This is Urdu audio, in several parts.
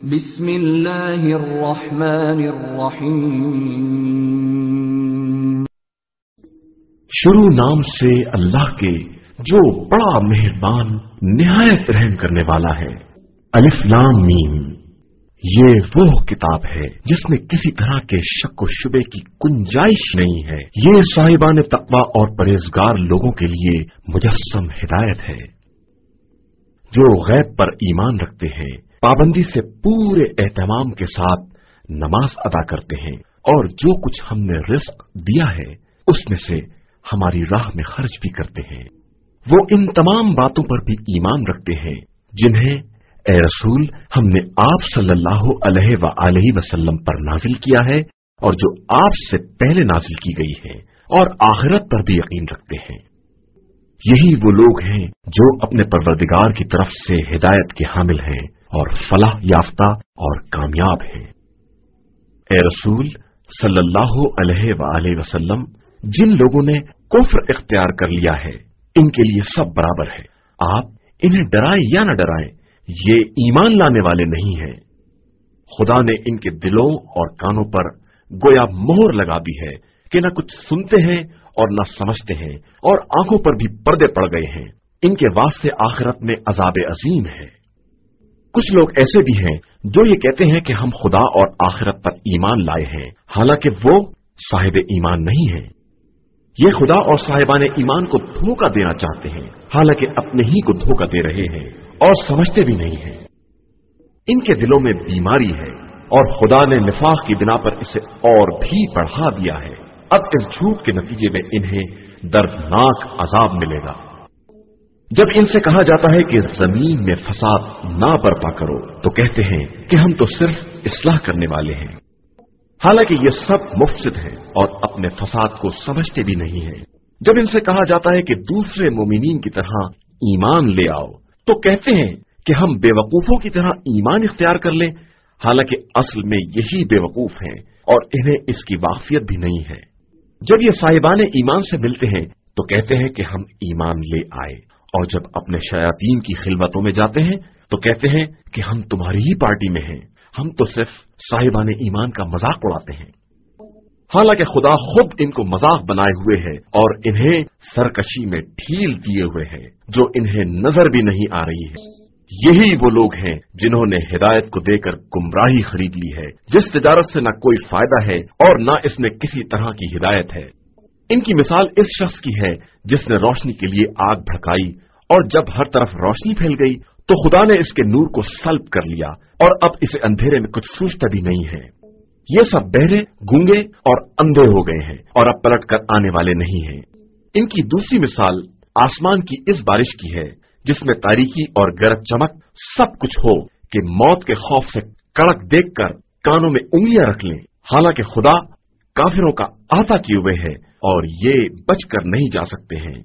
بسم اللہ الرحمن الرحیم۔ شروع نام سے اللہ کے جو بڑا مہربان نہایت رحم کرنے والا ہے۔ الف لام میم، یہ وہ کتاب ہے جس میں کسی طرح کے شک و شبے کی گنجائش نہیں ہے۔ یہ صاحبان تقوی اور پرہیزگار لوگوں کے لیے مجسم ہدایت ہے، جو غیب پر ایمان رکھتے ہیں، پابندی سے پورے اہتمام کے ساتھ نماز ادا کرتے ہیں، اور جو کچھ ہم نے رزق دیا ہے اس میں سے ہماری راہ میں خرچ بھی کرتے ہیں۔ وہ ان تمام باتوں پر بھی ایمان رکھتے ہیں جنہیں اے رسول ہم نے آپ صلی اللہ علیہ وآلہ وسلم پر نازل کیا ہے، اور جو آپ سے پہلے نازل کی گئی ہے، اور آخرت پر بھی یقین رکھتے ہیں۔ یہی وہ لوگ ہیں جو اپنے پروردگار کی طرف سے ہدایت کے حامل ہیں اور فلاح یافتہ اور کامیاب ہیں۔ اے رسول صلی اللہ علیہ وآلہ وسلم، جن لوگوں نے کفر اختیار کر لیا ہے ان کے لیے سب برابر ہے، آپ انہیں ڈرائیں یا نہ ڈرائیں، یہ ایمان لانے والے نہیں ہیں۔ خدا نے ان کے دلوں اور کانوں پر گویا مہر لگا دی ہے کہ نہ کچھ سنتے ہیں اور نہ سمجھتے ہیں، اور آنکھوں پر بھی پردے پڑ گئے ہیں۔ ان کے واسطے آخرت میں عذاب عظیم ہے۔ کچھ لوگ ایسے بھی ہیں جو یہ کہتے ہیں کہ ہم خدا اور آخرت پر ایمان لائے ہیں، حالانکہ وہ صاحب ایمان نہیں ہیں۔ یہ خدا اور صاحبان ایمان کو دھوکہ دینا چاہتے ہیں، حالانکہ اپنے ہی کو دھوکہ دے رہے ہیں اور سمجھتے بھی نہیں ہیں۔ ان کے دلوں میں بیماری ہے، اور خدا نے نفاق کی بنا پر اسے اور بھی بڑھا دیا ہے۔ اب اس جھوٹ کے نتیجے میں انہیں دردناک عذاب ملے گا۔ جب ان سے کہا جاتا ہے کہ زمین میں فساد نہ برپا کرو تو کہتے ہیں کہ ہم تو صرف اصلاح کرنے والے ہیں، حالانکہ یہ سب مفسد ہیں اور اپنے فساد کو سمجھتے بھی نہیں ہیں۔ جب ان سے کہا جاتا ہے کہ دوسرے مومنین کی طرح ایمان لے آؤ تو کہتے ہیں کہ ہم بے وقوفوں کی طرح ایمان اختیار کر لیں، حالانکہ اصل میں یہی بے وقوف ہیں اور انہیں اس کی واقفیت بھی نہیں ہے۔ جب یہ صاحبان ایمان سے ملتے ہیں تو کہتے ہیں کہ ہم ایمان لے آئے، اور جب اپنے شیاطین کی خلوتوں میں جاتے ہیں تو کہتے ہیں کہ ہم تمہاری ہی پارٹی میں ہیں، ہم تو صرف صاحبان ایمان کا مذاق اڑاتے ہیں، حالانکہ خدا خود ان کو مذاق بنائے ہوئے ہے اور انہیں سرکشی میں ڈھیل دیے ہوئے ہے جو انہیں نظر بھی نہیں آ رہی ہے۔ یہی وہ لوگ ہیں جنہوں نے ہدایت کو دے کر گمراہی خرید لی ہے، جس تجارت سے نہ کوئی فائدہ ہے اور نہ اس میں کسی طرح کی ہدایت ہے۔ ان کی مثال اس شخص کی ہے جس نے روشنی کے لیے آگ بھڑکائی، اور جب ہر طرف روشنی پھیل گئی تو خدا نے اس کے نور کو سلب کر لیا، اور اب اسے اندھیرے میں کچھ سوچتا بھی نہیں ہے۔ یہ سب بہرے، گونگے اور اندھے ہو گئے ہیں اور اب پلٹ کر آنے والے نہیں ہیں۔ ان کی دوسری مثال آسمان کی اس بارش کی ہے جس میں تاریکی اور گرج چمک سب کچھ ہو کہ موت کے خوف سے کڑک دیکھ کر کانوں میں انگلیاں رکھ لیں، حالانکہ خدا کافروں کا احاطہ کیے ہوئے ہے اور یہ بچ کر نہیں جا سکتے ہیں۔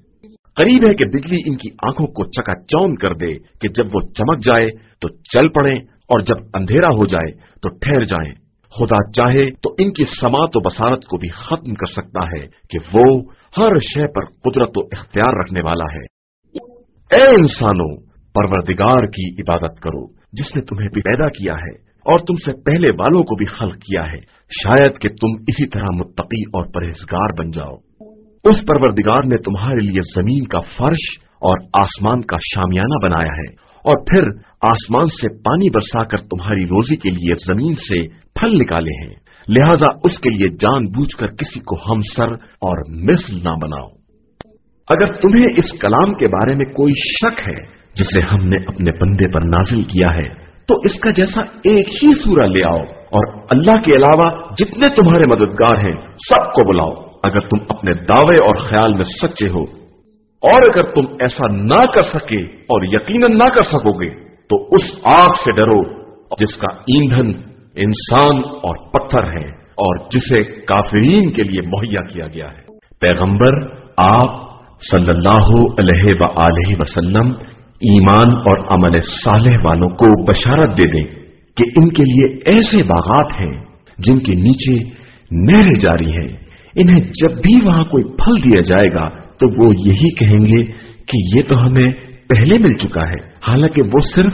قریب ہے کہ بجلی ان کی آنکھوں کو چکا چوند کر دے کہ جب وہ چمک جائے تو چل پڑیں اور جب اندھیرا ہو جائے تو ٹھہر جائیں۔ خدا چاہے تو ان کی سماعت و بصارت کو بھی ختم کر سکتا ہے کہ وہ ہر شے پر قدرت و اختیار رکھنے والا ہے۔ اے انسانوں، پروردگار کی عبادت کرو جس نے تمہیں بھی پیدا کیا ہے اور تم سے پہلے والوں کو بھی خلق کیا ہے، شاید کہ تم اسی طرح متقی اور پرہیزگار بن جاؤ۔ اس پروردگار نے تمہارے لیے زمین کا فرش اور آسمان کا شامیانہ بنایا ہے، اور پھر آسمان سے پانی برسا کر تمہاری روزی کے لیے زمین سے پھل نکالے ہیں، لہذا اس کے لیے جان بوجھ کر کسی کو ہمسر اور مثل نہ بناؤ۔ اگر تمہیں اس کلام کے بارے میں کوئی شک ہے جسے ہم نے اپنے بندے پر نازل کیا ہے تو اس کا جیسا ایک ہی سورہ لے آؤ، اور اللہ کے علاوہ جتنے تمہارے مددگار ہیں سب کو بلاؤ، اگر تم اپنے دعوے اور خیال میں سچے ہو۔ اور اگر تم ایسا نہ کر سکے اور یقیناً نہ کر سکو گے تو اس آگ سے ڈرو جس کا ایندھن انسان اور پتھر ہے اور جسے کافرین کے لیے مہیا کیا گیا ہے۔ پیغمبر آپ صلی اللہ علیہ وآلہ وسلم ایمان اور عمل صالح والوں کو بشارت دے دیں کہ ان کے لیے ایسے باغات ہیں جن کے نیچے نہریں جاری ہیں، انہیں جب بھی وہاں کوئی پھل دیا جائے گا تو وہ یہی کہیں گے کہ یہ تو ہمیں پہلے مل چکا ہے، حالانکہ وہ صرف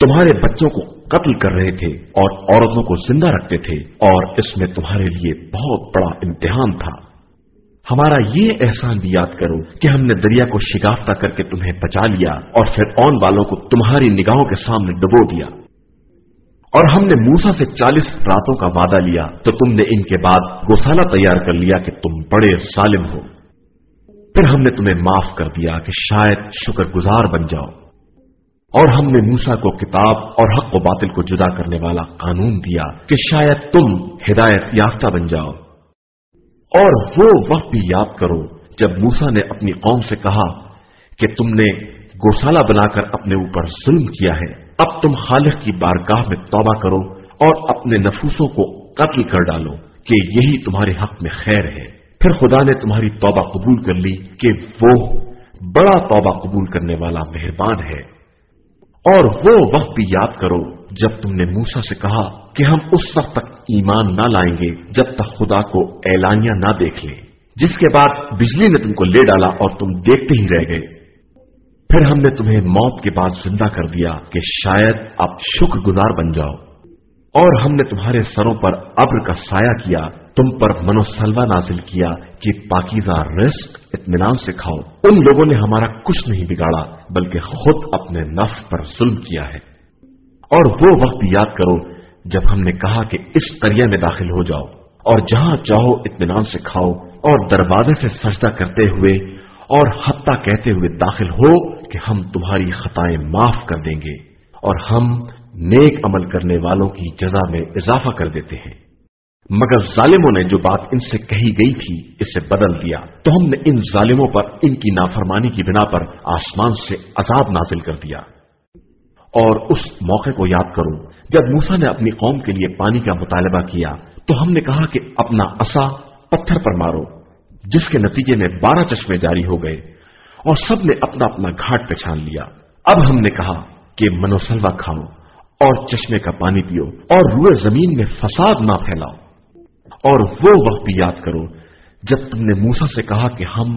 تمہارے بچوں کو قتل کر رہے تھے اور عورتوں کو زندہ رکھتے تھے، اور اس میں تمہارے لیے بہت بڑا امتحان تھا۔ ہمارا یہ احسان بھی یاد کرو کہ ہم نے دریا کو شگافتہ کر کے تمہیں بچا لیا اور فرعون والوں کو تمہاری نگاہوں کے سامنے ڈبو دیا، اور ہم نے موسیٰ سے 40 راتوں کا وعدہ لیا تو تم نے ان کے بعد گوسالہ تیار کر لیا کہ تم بڑے ظالم ہو۔ پھر ہم نے تمہیں معاف کر دیا کہ شاید شکر گزار بن جاؤ، اور ہم نے موسیٰ کو کتاب اور حق و باطل کو جدا کرنے والا قانون دیا کہ شاید تم ہدایت یافتہ بن جاؤ۔ اور وہ وقت بھی یاد کرو جب موسیٰ نے اپنی قوم سے کہا کہ تم نے گوسالہ بنا کر اپنے اوپر ظلم کیا ہے، اب تم خالق کی بارگاہ میں توبہ کرو اور اپنے نفوسوں کو قتل کر ڈالو کہ یہی تمہارے حق میں خیر ہے۔ پھر خدا نے تمہاری توبہ قبول کر لی کہ وہ بڑا توبہ قبول کرنے والا مہربان ہے۔ اور وہ وقت بھی یاد کرو جب تم نے موسیٰ سے کہا کہ ہم اس وقت تک ایمان نہ لائیں گے جب تک خدا کو اعلانیہ نہ دیکھ لیں، جس کے بعد بجلی نے تم کو لے ڈالا اور تم دیکھتے ہی رہ گئے۔ پھر ہم نے تمہیں موت کے بعد زندہ کر دیا کہ شاید اب شکر گزار بن جاؤ، اور ہم نے تمہارے سروں پر ابر کا سایہ کیا، تم پر من و سلوہ نازل کیا کہ پاکیزہ رزق اطمینان سے کھاؤ۔ ان لوگوں نے ہمارا کچھ نہیں بگاڑا بلکہ خود اپنے نفس پر ظلم کیا ہے۔ اور وہ وقت یاد کرو جب ہم نے کہا کہ اس قریہ میں داخل ہو جاؤ اور جہاں چاہو اطمینان سے کھاؤ، اور دروازے سے سجدہ کرتے ہوئے اور حتیٰ کہتے ہوئے داخل ہو کہ ہم تمہاری خطائیں معاف کر دیں گے اور ہم نیک عمل کرنے والوں کی جزا میں اضافہ کر دیتے ہیں۔ مگر ظالموں نے جو بات ان سے کہی گئی تھی اسے بدل دیا، تو ہم نے ان ظالموں پر ان کی نافرمانی کی بنا پر آسمان سے عذاب نازل کر دیا۔ اور اس موقع کو یاد کرو جب موسیٰ نے اپنی قوم کے لیے پانی کا مطالبہ کیا تو ہم نے کہا کہ اپنا عصا پتھر پر مارو، جس کے نتیجے میں 12 چشمے جاری ہو گئے اور سب نے اپنا اپنا گھاٹ پہچان لیا۔ اب ہم نے کہا کہ من و سلوہ کھاؤ اور چشمے کا پانی پیو اور روئے زمین میں فساد نہ پھیلاؤ۔ اور وہ وقت بھی یاد کرو جب تم نے موسیٰ سے کہا کہ ہم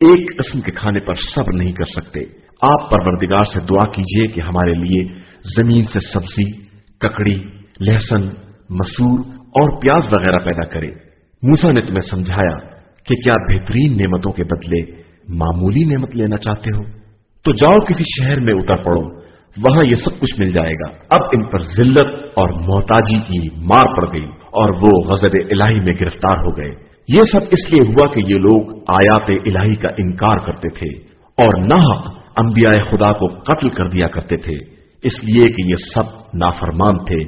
ایک قسم کے کھانے پر صبر نہیں کر سکتے، آپ پروردگار سے دعا کیجئے کہ ہمارے لیے زمین سے سبزی، ککڑی، لہسن، مسور اور پیاز وغیرہ پیدا کرے۔ موسیٰ نے تمہیں سمجھایا کہ کیا بہترین نعمتوں کے بدلے معمولی نعمت لینا چاہتے ہو؟ تو جاؤ کسی شہر میں اتر پڑو، وہاں یہ سب کچھ مل جائے گا۔ اب ان پر ذلت اور محتاجی کی مار پڑ گئی اور وہ غضب الہی میں گرفتار ہو گئے۔ یہ سب اس لیے ہوا کہ یہ لوگ آیات الہی کا انکار کرتے تھے اور ناحق انبیاء خدا کو قتل کر دیا کرتے تھے، اس لیے کہ یہ سب نافرمان تھے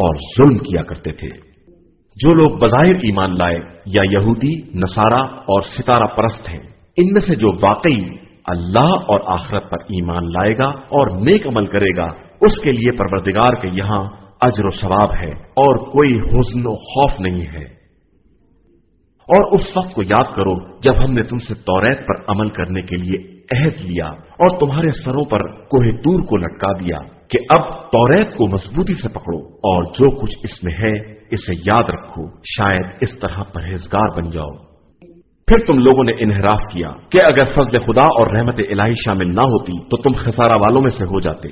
اور ظلم کیا کرتے تھے۔ جو لوگ بظاہر ایمان لائے یا یہودی، نصارہ اور ستارہ پرست ہیں، ان میں سے جو واقعی اللہ اور آخرت پر ایمان لائے گا اور نیک عمل کرے گا، اس کے لیے پروردگار کے یہاں اجر و ثواب ہے اور کوئی حزن و خوف نہیں ہے۔ اور اس وقت کو یاد کرو جب ہم نے تم سے توریت پر عمل کرنے کے لیے عہد لیا اور تمہارے سروں پر کوہ طور کو لٹکا دیا کہ اب توریت کو مضبوطی سے پکڑو اور جو کچھ اس میں ہے اسے یاد رکھو، شاید اس طرح پرہیزگار بن جاؤ۔ پھر تم لوگوں نے انحراف کیا کہ اگر فضل خدا اور رحمت الہی شامل نہ ہوتی تو تم خسارہ والوں میں سے ہو جاتے۔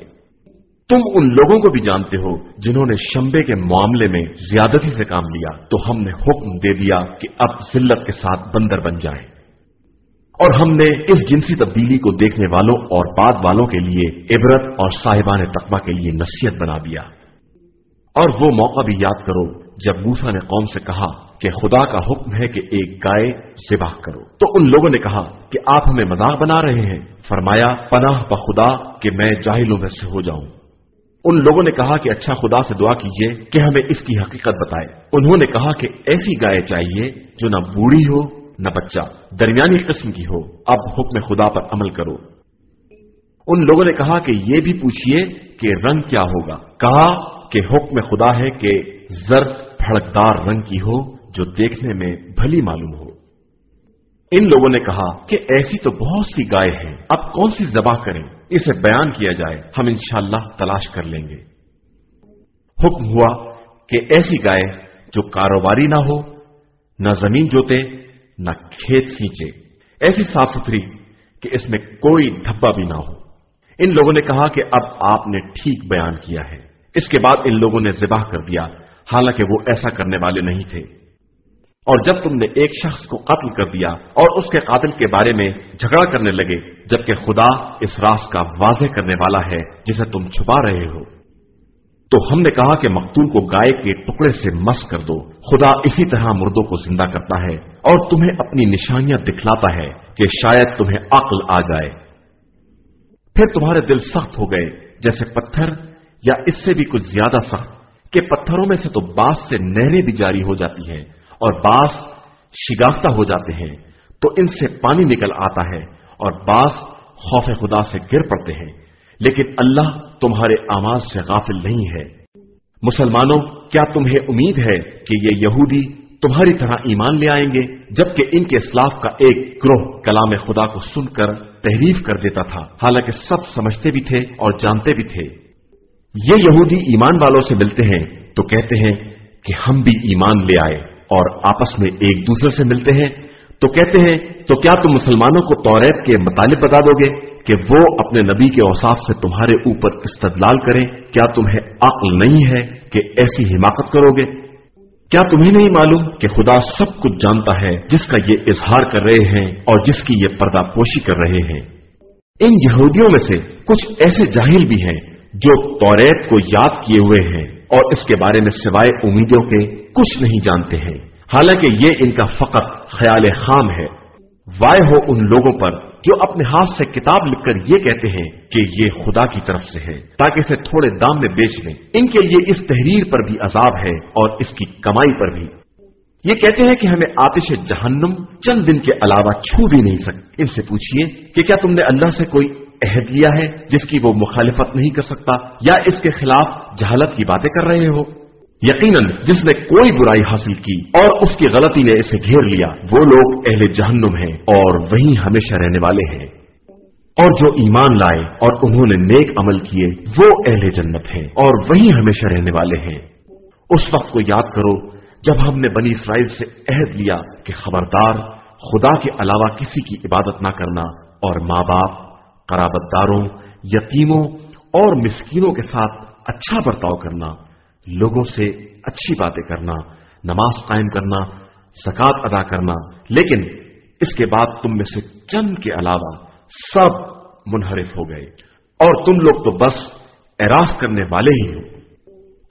تم ان لوگوں کو بھی جانتے ہو جنہوں نے شمبے کے معاملے میں زیادتی سے کام لیا، تو ہم نے حکم دے دیا کہ اب ذلت کے ساتھ بندر بن جائیں، اور ہم نے اس جنسی تبدیلی کو دیکھنے والوں اور بعد والوں کے لیے عبرت اور صاحبان تقویٰ کے لیے نصیحت بنا دیا۔ اور وہ موقع بھی یاد کرو جب موسیٰ نے قوم سے کہا کہ خدا کا حکم ہے کہ ایک گائے ذبح کرو، تو ان لوگوں نے کہا کہ آپ ہمیں مذاق بنا رہے ہیں۔ فرمایا، پناہ بخدا کہ میں جاہلوں میں سے ہو جاؤں۔ ان لوگوں نے کہا کہ اچھا خدا سے دعا کیجئے کہ ہمیں اس کی حقیقت بتائے۔ انہوں نے کہا کہ ایسی گائے چاہیے جو نہ بوڑھی ہو نہ بچہ، درمیانی قسم کی ہو۔ اب حکم خدا پر عمل کرو۔ ان لوگوں نے کہا کہ یہ بھی پوچھئے کہ رنگ کیا ہوگا۔ کہا کہ حکم خدا ہے کہ زرد پھڑکدار رنگ کی ہو جو دیکھنے میں بھلی معلوم ہو۔ ان لوگوں نے کہا کہ ایسی تو بہت سی گائے ہیں، اب کون سی ذبح کریں؟ اسے بیان کیا جائے، ہم انشاءاللہ تلاش کر لیں گے۔ حکم ہوا کہ ایسی گائے جو کاروباری نہ ہو، نہ زمین جوتے نہ کھیت سینچے، ایسی صاف ستھری کہ اس میں کوئی دھبا بھی نہ ہو، ان لوگوں نے کہا کہ اب آپ نے ٹھیک بیان کیا ہے۔ اس کے بعد ان لوگوں نے ذبح کر دیا، حالانکہ وہ ایسا کرنے والے نہیں تھے۔ اور جب تم نے ایک شخص کو قتل کر دیا اور اس کے قاتل کے بارے میں جھگڑا کرنے لگے، جبکہ خدا اس راز کا واضح کرنے والا ہے جسے تم چھپا رہے ہو، تو ہم نے کہا کہ مقتول کو گائے کے ٹکڑے سے مس کر دو۔ خدا اسی طرح مردوں کو زندہ کرتا ہے اور تمہیں اپنی نشانیاں دکھلاتا ہے کہ شاید تمہیں عقل آ جائے۔ پھر تمہارے دل سخت ہو گئے جیسے پتھر، یا اس سے بھی کچھ زیادہ سخت کہ پتھروں میں سے تو بعض سے نہریں بھی جاری ہو جاتی ہیں اور بعض شگافتہ ہو جاتے ہیں تو ان سے پانی نکل آتا ہے، اور بعض خوف خدا سے گر پڑتے ہیں، لیکن اللہ تمہارے اعمال سے غافل نہیں ہے۔ مسلمانوں، کیا تمہیں امید ہے کہ یہ یہودی تمہاری طرح ایمان لے آئیں گے، جبکہ ان کے اسلاف کا ایک گروہ کلام خدا کو سن کر تحریف کر دیتا تھا، حالانکہ سب سمجھتے بھی تھے اور جانتے بھی تھے۔ یہ یہودی ایمان والوں سے ملتے ہیں تو کہتے ہیں کہ ہم بھی ایمان لے آئے، اور آپس میں ایک دوسرے سے ملتے ہیں تو کہتے ہیں تو کیا تم مسلمانوں کو توریت کے مطالب بتا دو گے کہ وہ اپنے نبی کے اوصاف سے تمہارے اوپر استدلال کریں؟ کیا تمہیں عقل نہیں ہے کہ ایسی حماقت کرو گے؟ کیا تمہیں نہیں معلوم کہ خدا سب کچھ جانتا ہے جس کا یہ اظہار کر رہے ہیں اور جس کی یہ پردہ پوشی کر رہے ہیں؟ ان یہودیوں میں سے کچھ ایسے جاہل بھی ہیں جو توریت کو یاد کیے ہوئے ہیں اور اس کے بارے میں سوائے امیدوں کے کچھ نہیں جانتے ہیں، حالانکہ یہ ان کا فقط خیال خام ہے۔ وائے ہو ان لوگوں پر جو اپنے ہاتھ سے کتاب لکھ کر یہ کہتے ہیں کہ یہ خدا کی طرف سے ہے تاکہ اسے تھوڑے دام میں بیچ لیں۔ ان کے لیے اس تحریر پر بھی عذاب ہے اور اس کی کمائی پر بھی۔ یہ کہتے ہیں کہ ہمیں آتش جہنم چند دن کے علاوہ چھو بھی نہیں سکتے۔ ان سے پوچھئے کہ کیا تم نے اللہ سے کوئی عہد لیا ہے جس کی وہ مخالفت نہیں کر سکتا، یا اس کے خلاف جہالت کی باتیں کر رہے ہو؟ یقیناً جس نے کوئی برائی حاصل کی اور اس کی غلطی نے اسے گھیر لیا، وہ لوگ اہل جہنم ہیں اور وہیں ہمیشہ رہنے والے ہیں۔ اور جو ایمان لائے اور انہوں نے نیک عمل کیے وہ اہل جنت ہیں اور وہیں ہمیشہ رہنے والے ہیں۔ اس وقت کو یاد کرو جب ہم نے بنی اسرائیل سے عہد لیا کہ خبردار خدا کے علاوہ کسی کی عبادت نہ کرنا، اور ماں باپ، قرابت داروں، یتیموں اور مسکینوں کے ساتھ اچھا برتاؤ کرنا، لوگوں سے اچھی باتیں کرنا، نماز قائم کرنا، زکوٰۃ ادا کرنا، لیکن اس کے بعد تم میں سے چند کے علاوہ سب منحرف ہو گئے، اور تم لوگ تو بس اعراض کرنے والے ہی ہو۔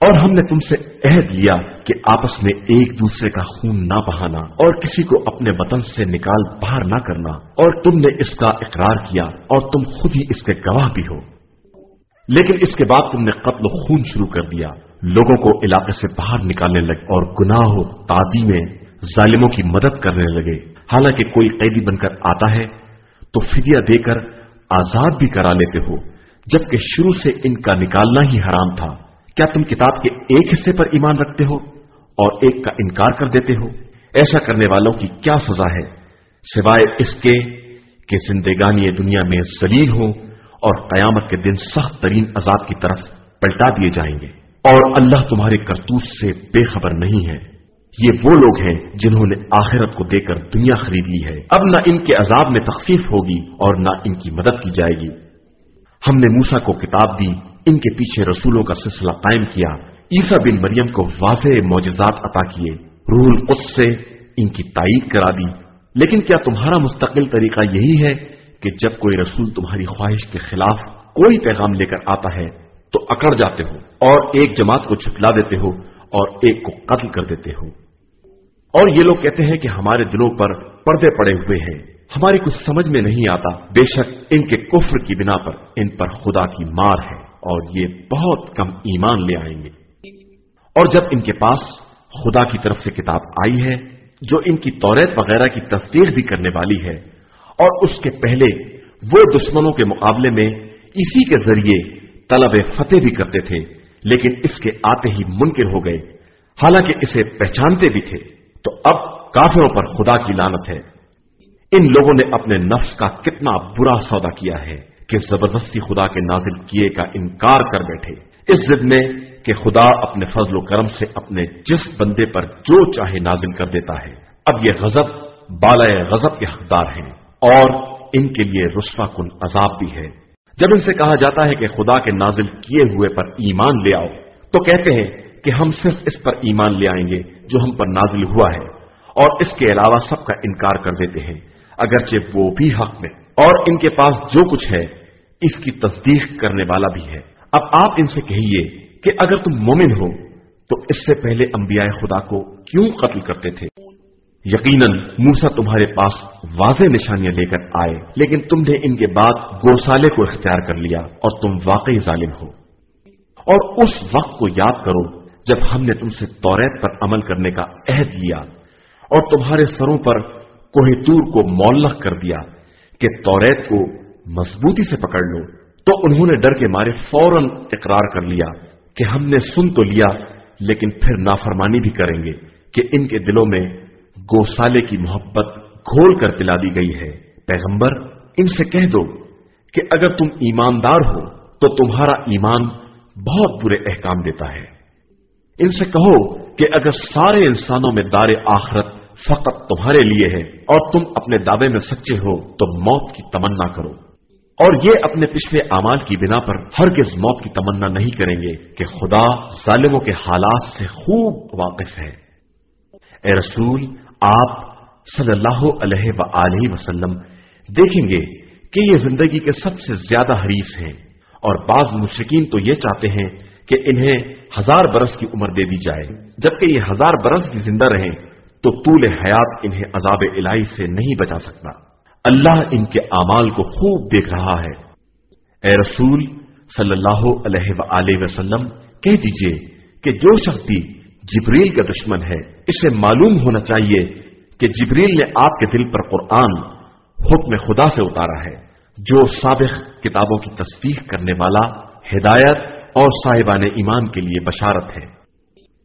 اور ہم نے تم سے عہد لیا کہ آپس میں ایک دوسرے کا خون نہ بہانا اور کسی کو اپنے وطن سے نکال باہر نہ کرنا، اور تم نے اس کا اقرار کیا اور تم خود ہی اس کے گواہ بھی ہو۔ لیکن اس کے بعد تم نے قتل و خون شروع کر دیا، لوگوں کو علاقے سے باہر نکالنے لگے اور گناہ و تعدی میں ظالموں کی مدد کرنے لگے۔ حالانکہ کوئی قیدی بن کر آتا ہے تو فدیہ دے کر آزاد بھی کرا لیتے ہو، جبکہ شروع سے ان کا نکالنا ہی حرام تھا۔ کیا تم کتاب کے ایک حصے پر ایمان رکھتے ہو اور ایک کا انکار کر دیتے ہو؟ ایسا کرنے والوں کی کیا سزا ہے سوائے اس کے کہ زندگانی دنیا میں ذلیل ہوں اور قیامت کے دن سخت ترین عذاب کی طرف پلٹا دیے جائیں گے۔ اور اللہ تمہارے کرتوت سے بے خبر نہیں ہے۔ یہ وہ لوگ ہیں جنہوں نے آخرت کو دے کر دنیا خرید لی ہے، اب نہ ان کے عذاب میں تخفیف ہوگی اور نہ ان کی مدد کی جائے گی۔ ہم نے موسیٰ کو کتاب دی، ان کے پیچھے رسولوں کا سلسلہ قائم کیا، عیسیٰ بن مریم کو واضح معجزات عطا کیے، روح القدس سے ان کی تائید کرا دی۔ لیکن کیا تمہارا مستقل طریقہ یہی ہے کہ جب کوئی رسول تمہاری خواہش کے خلاف کوئی پیغام لے کر آتا ہے تو اکڑ جاتے ہو اور ایک جماعت کو جھٹلا دیتے ہو اور ایک کو قتل کر دیتے ہو؟ اور یہ لوگ کہتے ہیں کہ ہمارے دلوں پر پردے پڑے ہوئے ہیں، ہماری کچھ سمجھ میں نہیں آتا۔ بے شک ان کے کفر کی بنا پر ان پر خدا کی مار ہے اور یہ بہت کم ایمان لے آئیں گے۔ اور جب ان کے پاس خدا کی طرف سے کتاب آئی ہے جو ان کی توریت وغیرہ کی تصدیق بھی کرنے والی ہے، اور اس کے پہلے وہ دشمنوں کے مقابلے میں اسی کے ذریعے طلب فتح بھی کرتے تھے، لیکن اس کے آتے ہی منکر ہو گئے، حالانکہ اسے پہچانتے بھی تھے، تو اب کافروں پر خدا کی لعنت ہے۔ ان لوگوں نے اپنے نفس کا کتنا برا سودا کیا ہے کہ زبردستی خدا کے نازل کیے کا انکار کر بیٹھے، اس ضد میں کہ خدا اپنے فضل و کرم سے اپنے جس بندے پر جو چاہے نازل کر دیتا ہے۔ اب یہ غضب بالائے غضب کے حقدار ہیں اور ان کے لیے رسوا کن عذاب بھی ہے۔ جب ان سے کہا جاتا ہے کہ خدا کے نازل کیے ہوئے پر ایمان لے آؤ تو کہتے ہیں کہ ہم صرف اس پر ایمان لے آئیں گے جو ہم پر نازل ہوا ہے، اور اس کے علاوہ سب کا انکار کر دیتے ہیں اگرچہ وہ بھی حق میں، اور ان کے پاس جو کچھ ہے اس کی تصدیق کرنے والا بھی ہے۔ اب آپ ان سے کہیے کہ اگر تم مومن ہو تو اس سے پہلے انبیاء خدا کو کیوں قتل کرتے تھے؟ یقیناً موسیٰ تمہارے پاس واضح نشانیاں لے کر آئے، لیکن تم نے ان کے بعد گوسالے کو اختیار کر لیا اور تم واقعی ظالم ہو۔ اور اس وقت کو یاد کرو جب ہم نے تم سے توریت پر عمل کرنے کا عہد لیا اور تمہارے سروں پر کوہ طور کو معلق کر دیا کہ توریت کو مضبوطی سے پکڑ لو، تو انہوں نے ڈر کے مارے فوراً اقرار کر لیا کہ ہم نے سن تو لیا لیکن پھر نافرمانی بھی کریں گے کہ ان کے دلوں میں گوسالے کی محبت گھول کر پلا دی گئی ہے۔ پیغمبر ان سے کہہ دو کہ اگر تم ایماندار ہو تو تمہارا ایمان بہت برے احکام دیتا ہے۔ ان سے کہو کہ اگر سارے انسانوں میں دار آخرت فقط تمہارے لیے ہے اور تم اپنے دعوے میں سچے ہو تو موت کی تمنا کرو، اور یہ اپنے پچھلے اعمال کی بنا پر ہرگز موت کی تمنا نہیں کریں گے کہ خدا ظالموں کے حالات سے خوب واقف ہے۔ اے رسول، آپ صلی اللہ علیہ وآلہ وسلم دیکھیں گے کہ یہ زندگی کے سب سے زیادہ حریص ہیں، اور بعض مشرکین تو یہ چاہتے ہیں کہ انہیں 1000 برس کی عمر دے دی جائے، جبکہ یہ 1000 برس کی زندہ رہیں تو طول حیات انہیں عذاب الہی سے نہیں بچا سکتا۔ اللہ ان کے اعمال کو خوب دیکھ رہا ہے۔ اے رسول صلی اللہ علیہ وآلہ وسلم کہہ دیجئے کہ جو شخص بھی جبریل کا دشمن ہے اسے معلوم ہونا چاہیے کہ جبریل نے آپ کے دل پر قرآن حکم خدا سے اتارا ہے، جو سابق کتابوں کی تصدیق کرنے والا، ہدایت اور صاحبان ایمان کے لیے بشارت ہے۔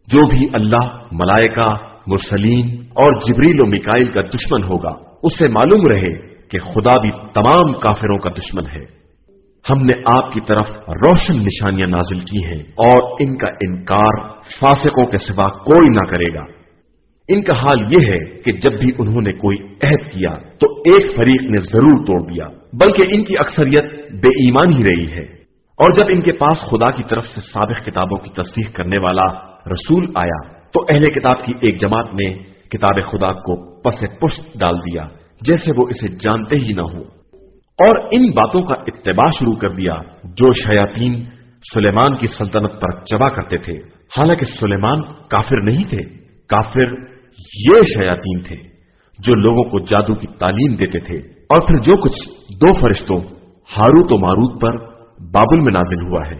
جو بھی اللہ، ملائکہ، مرسلین اور جبریل و میکائیل کا دشمن ہوگا اسے معلوم رہے کہ خدا بھی تمام کافروں کا دشمن ہے۔ ہم نے آپ کی طرف روشن نشانیاں نازل کی ہیں اور ان کا انکار فاسقوں کے سوا کوئی نہ کرے گا۔ ان کا حال یہ ہے کہ جب بھی انہوں نے کوئی عہد کیا تو ایک فریق نے ضرور توڑ دیا، بلکہ ان کی اکثریت بے ایمان ہی رہی ہے۔ اور جب ان کے پاس خدا کی طرف سے سابق کتابوں کی تصدیق کرنے والا رسول آیا تو اہل کتاب کی ایک جماعت نے کتاب خدا کو پس پشت ڈال دیا جیسے وہ اسے جانتے ہی نہ ہو، اور ان باتوں کا اتباع شروع کر دیا جو شیاطین سلیمان کی سلطنت پر چبا کرتے تھے، حالانکہ سلیمان کافر نہیں تھے، کافر یہ شیاطین تھے جو لوگوں کو جادو کی تعلیم دیتے تھے۔ اور پھر جو کچھ 2 فرشتوں ہاروت و ماروت پر بابل میں نازل ہوا ہے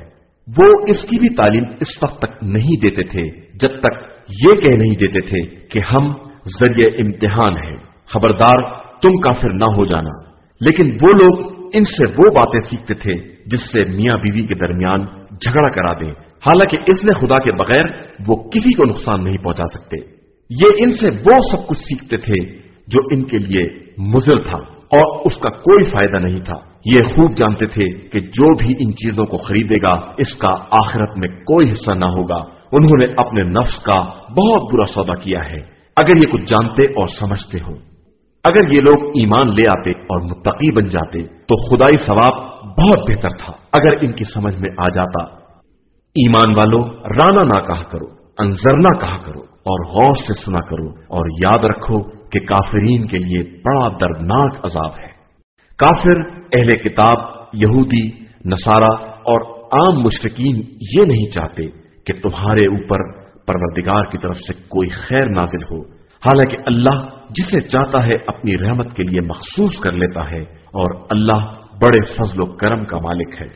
وہ اس کی بھی تعلیم اس وقت تک نہیں دیتے تھے جب تک یہ کہہ نہیں دیتے تھے کہ ہم ذریعہ امتحان ہیں، خبردار تم کافر نہ ہو جانا۔ لیکن وہ لوگ ان سے وہ باتیں سیکھتے تھے جس سے میاں بیوی کے درمیان جھگڑا کرا دیں، حالانکہ اس نے خدا کے بغیر وہ کسی کو نقصان نہیں پہنچا سکتے۔ یہ ان سے وہ سب کچھ سیکھتے تھے جو ان کے لیے مضر تھا اور اس کا کوئی فائدہ نہیں تھا۔ یہ خوب جانتے تھے کہ جو بھی ان چیزوں کو خریدے گا اس کا آخرت میں کوئی حصہ نہ ہوگا۔ انہوں نے اپنے نفس کا بہت برا سودا کیا ہے، اگر یہ کچھ جانتے اور سمجھتے ہو۔ اگر یہ لوگ ایمان لے آتے اور متقی بن جاتے تو خدائی ثواب بہت بہتر تھا اگر ان کی سمجھ میں آ جاتا۔ ایمان والو، رانا نہ کہا کرو، انظر نہ کہا کرو، اور غور سے سنا کرو، اور یاد رکھو کہ کافرین کے لیے بڑا دردناک عذاب ہے۔ کافر، اہل کتاب، یہودی، نصارہ اور عام مشرکین یہ نہیں چاہتے کہ تمہارے اوپر پروردگار کی طرف سے کوئی خیر نازل ہو، حالانکہ اللہ جسے چاہتا ہے اپنی رحمت کے لیے مخصوص کر لیتا ہے، اور اللہ بڑے فضل و کرم کا مالک ہے۔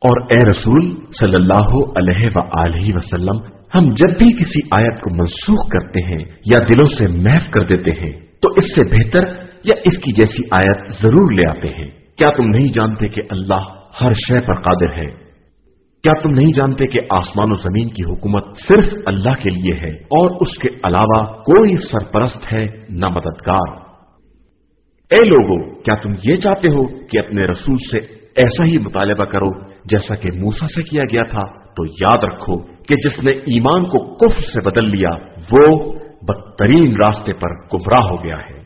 اور اے رسول صلی اللہ علیہ وآلہ وسلم، ہم جب بھی کسی آیت کو منسوخ کرتے ہیں یا دلوں سے محو کر دیتے ہیں تو اس سے بہتر یا اس کی جیسی آیت ضرور لے آتے ہیں۔ کیا تم نہیں جانتے کہ اللہ ہر شے پر قادر ہے؟ کیا تم نہیں جانتے کہ آسمان و زمین کی حکومت صرف اللہ کے لیے ہے اور اس کے علاوہ کوئی سرپرست ہے نہ مددگار؟ اے لوگوں، کیا تم یہ چاہتے ہو کہ اپنے رسول سے ایسا ہی مطالبہ کرو جیسا کہ موسیٰ سے کیا گیا تھا؟ تو یاد رکھو کہ جس نے ایمان کو کفر سے بدل لیا وہ بدترین راستے پر گمراہ ہو گیا ہے۔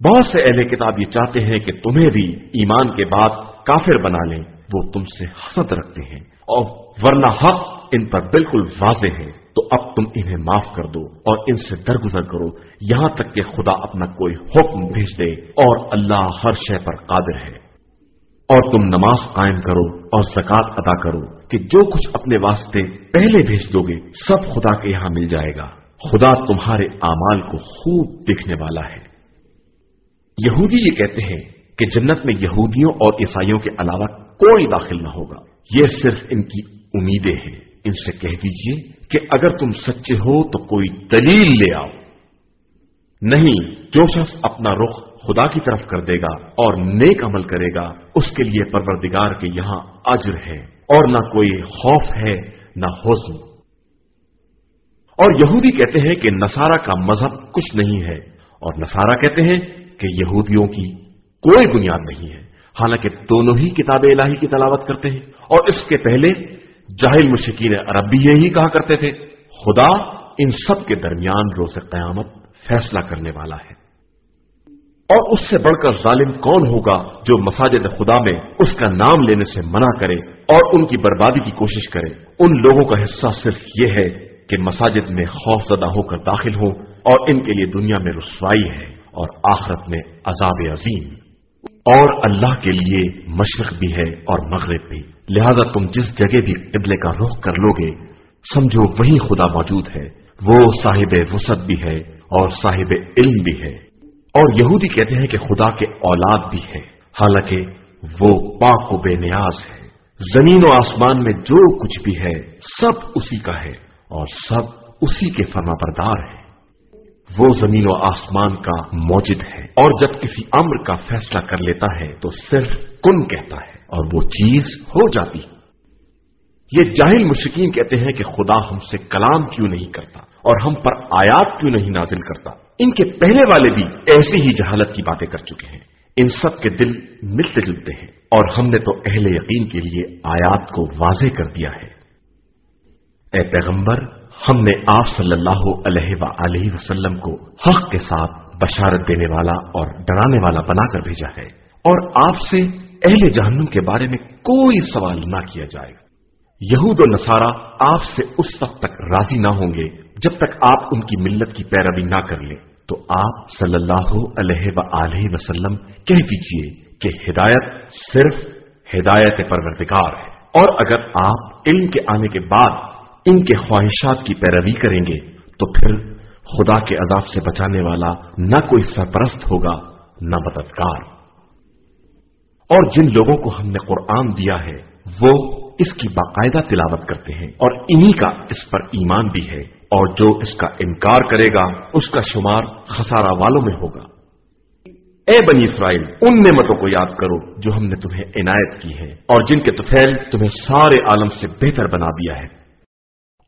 بہت سے اہل کتاب یہ چاہتے ہیں کہ تمہیں بھی ایمان کے بعد کافر بنا لیں وہ تم سے حسد رکھتے ہیں، اور ورنہ حق ان پر بالکل واضح ہے، تو اب تم انہیں معاف کر دو اور ان سے درگزر کرو یہاں تک کہ خدا اپنا کوئی حکم بھیج دے، اور اللہ ہر شے پر قادر ہے۔ اور تم نماز قائم کرو اور زکوٰۃ ادا کرو کہ جو کچھ اپنے واسطے پہلے بھیج دو گے سب خدا کے یہاں مل جائے گا، خدا تمہارے اعمال کو خوب دیکھنے والا ہے۔ یہودی یہ کہتے ہیں کہ جنت میں یہودیوں اور عیسائیوں کے علاوہ کوئی داخل نہ ہوگا، یہ صرف ان کی امیدیں ہیں۔ ان سے کہہ دیجئے کہ اگر تم سچے ہو تو کوئی دلیل لے آؤ۔ نہیں، جو شخص اپنا رخ خدا کی طرف کر دے گا اور نیک عمل کرے گا اس کے لیے پروردگار کے یہاں اجر ہے، اور نہ کوئی خوف ہے نہ حزن۔ اور یہودی کہتے ہیں کہ نصارہ کا مذہب کچھ نہیں ہے، اور نصارہ کہتے ہیں کہ یہودیوں کی کوئی بنیاد نہیں ہے، حالانکہ دونوں ہی کتاب الہی کی تلاوت کرتے ہیں۔ اور اس کے پہلے جاہل مشرکین عرب بھی یہی کہا کرتے تھے، خدا ان سب کے درمیان روز قیامت فیصلہ کرنے والا ہے۔ اور اس سے بڑھ کر ظالم کون ہوگا جو مساجد خدا میں اس کا نام لینے سے منع کرے اور ان کی بربادی کی کوشش کرے۔ ان لوگوں کا حصہ صرف یہ ہے کہ مساجد میں خوف زدہ ہو کر داخل ہوں، اور ان کے لیے دنیا میں رسوائی ہے اور آخرت میں عذاب عظیم۔ اور اللہ کے لیے مشرق بھی ہے اور مغرب بھی، لہذا تم جس جگہ بھی قبلے کا رخ کر لو گے سمجھو وہی خدا موجود ہے، وہ صاحب وسعت بھی ہے اور صاحب علم بھی ہے۔ اور یہودی کہتے ہیں کہ خدا کے اولاد بھی ہے، حالانکہ وہ پاک و بے نیاز ہے۔ زمین و آسمان میں جو کچھ بھی ہے سب اسی کا ہے اور سب اسی کے فرمانبردار ہے۔ وہ زمین و آسمان کا موجد ہے، اور جب کسی امر کا فیصلہ کر لیتا ہے تو صرف کن کہتا ہے اور وہ چیز ہو جاتی۔ یہ جاہل مشرکین کہتے ہیں کہ خدا ہم سے کلام کیوں نہیں کرتا اور ہم پر آیات کیوں نہیں نازل کرتا۔ ان کے پہلے والے بھی ایسی ہی جہالت کی باتیں کر چکے ہیں۔ ان سب کے دل ملتے جلتے ہیں، اور ہم نے تو اہل یقین کے لیے آیات کو واضح کر دیا ہے۔ اے پیغمبر، ہم نے آپ صلی اللہ علیہ وآلہ وسلم کو حق کے ساتھ بشارت دینے والا اور ڈرانے والا بنا کر بھیجا ہے، اور آپ سے اہل جہنم کے بارے میں کوئی سوال نہ کیا جائے گا۔ یہود و نصارہ آپ سے اس وقت تک راضی نہ ہوں گے جب تک آپ ان کی ملت کی پیروی نہ کر لیں، تو آپ صلی اللہ علیہ وآلہ وسلم کہہ دیجئے کہ ہدایت صرف ہدایت پروردگار ہے، اور اگر آپ علم کے آنے کے بعد ان کے خواہشات کی پیروی کریں گے تو پھر خدا کے عذاب سے بچانے والا نہ کوئی سرپرست ہوگا نہ مددگار۔ اور جن لوگوں کو ہم نے قرآن دیا ہے وہ اس کی باقاعدہ تلاوت کرتے ہیں، اور انہی کا اس پر ایمان بھی ہے، اور جو اس کا انکار کرے گا اس کا شمار خسارہ والوں میں ہوگا۔ اے بنی اسرائیل، ان نعمتوں کو یاد کرو جو ہم نے تمہیں عنایت کی ہے، اور جن کے طفیل تمہیں سارے عالم سے بہتر بنا دیا ہے۔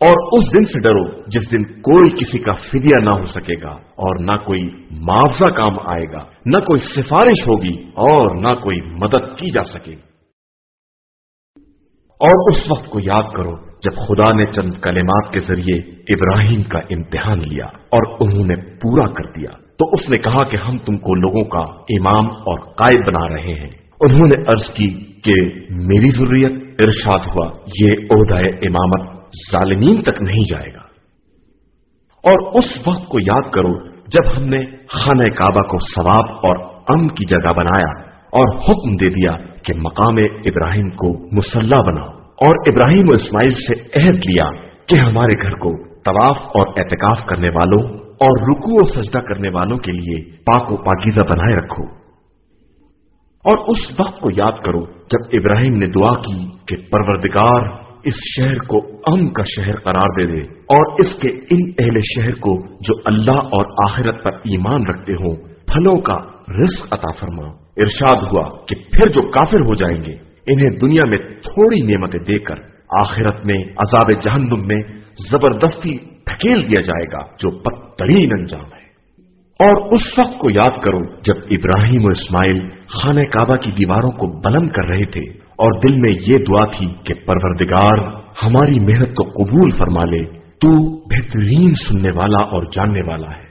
اور اس دن سے ڈرو جس دن کوئی کسی کا فدیہ نہ ہو سکے گا، اور نہ کوئی معاوضہ کام آئے گا، نہ کوئی سفارش ہوگی اور نہ کوئی مدد کی جا سکے گی۔ اور اس وقت کو یاد کرو جب خدا نے چند کلمات کے ذریعے ابراہیم کا امتحان لیا اور انہوں نے پورا کر دیا، تو اس نے کہا کہ ہم تم کو لوگوں کا امام اور قائد بنا رہے ہیں۔ انہوں نے عرض کی کہ میری ضروریت، ارشاد ہوا یہ عہدہ امامت ظالمین تک نہیں جائے گا۔ اور اس وقت کو یاد کرو جب ہم نے خانہ کعبہ کو ثواب اور امن کی جگہ بنایا اور حکم دے دیا کہ مقام ابراہیم کو مصلی بناؤ، اور ابراہیم و اسماعیل سے عہد لیا کہ ہمارے گھر کو طواف اور اعتکاف کرنے والوں اور رکوع و سجدہ کرنے والوں کے لیے پاک و پاکیزہ بنائے رکھو۔ اور اس وقت کو یاد کرو جب ابراہیم نے دعا کی کہ پروردگار اس شہر کو امن کا شہر قرار دے دے، اور اس کے ان اہل شہر کو جو اللہ اور آخرت پر ایمان رکھتے ہوں پھلوں کا رزق عطا فرما۔ ارشاد ہوا کہ پھر جو کافر ہو جائیں گے انہیں دنیا میں تھوڑی نعمتیں دے کر آخرت میں عذاب جہنم میں زبردستی دھکیل دیا جائے گا جو بدترین انجام ہے۔ اور اس وقت کو یاد کرو جب ابراہیم و اسماعیل خانہ کعبہ کی دیواروں کو بلند کر رہے تھے اور دل میں یہ دعا تھی کہ پروردگار ہماری محنت کو قبول فرما لے، تو بہترین سننے والا اور جاننے والا ہے۔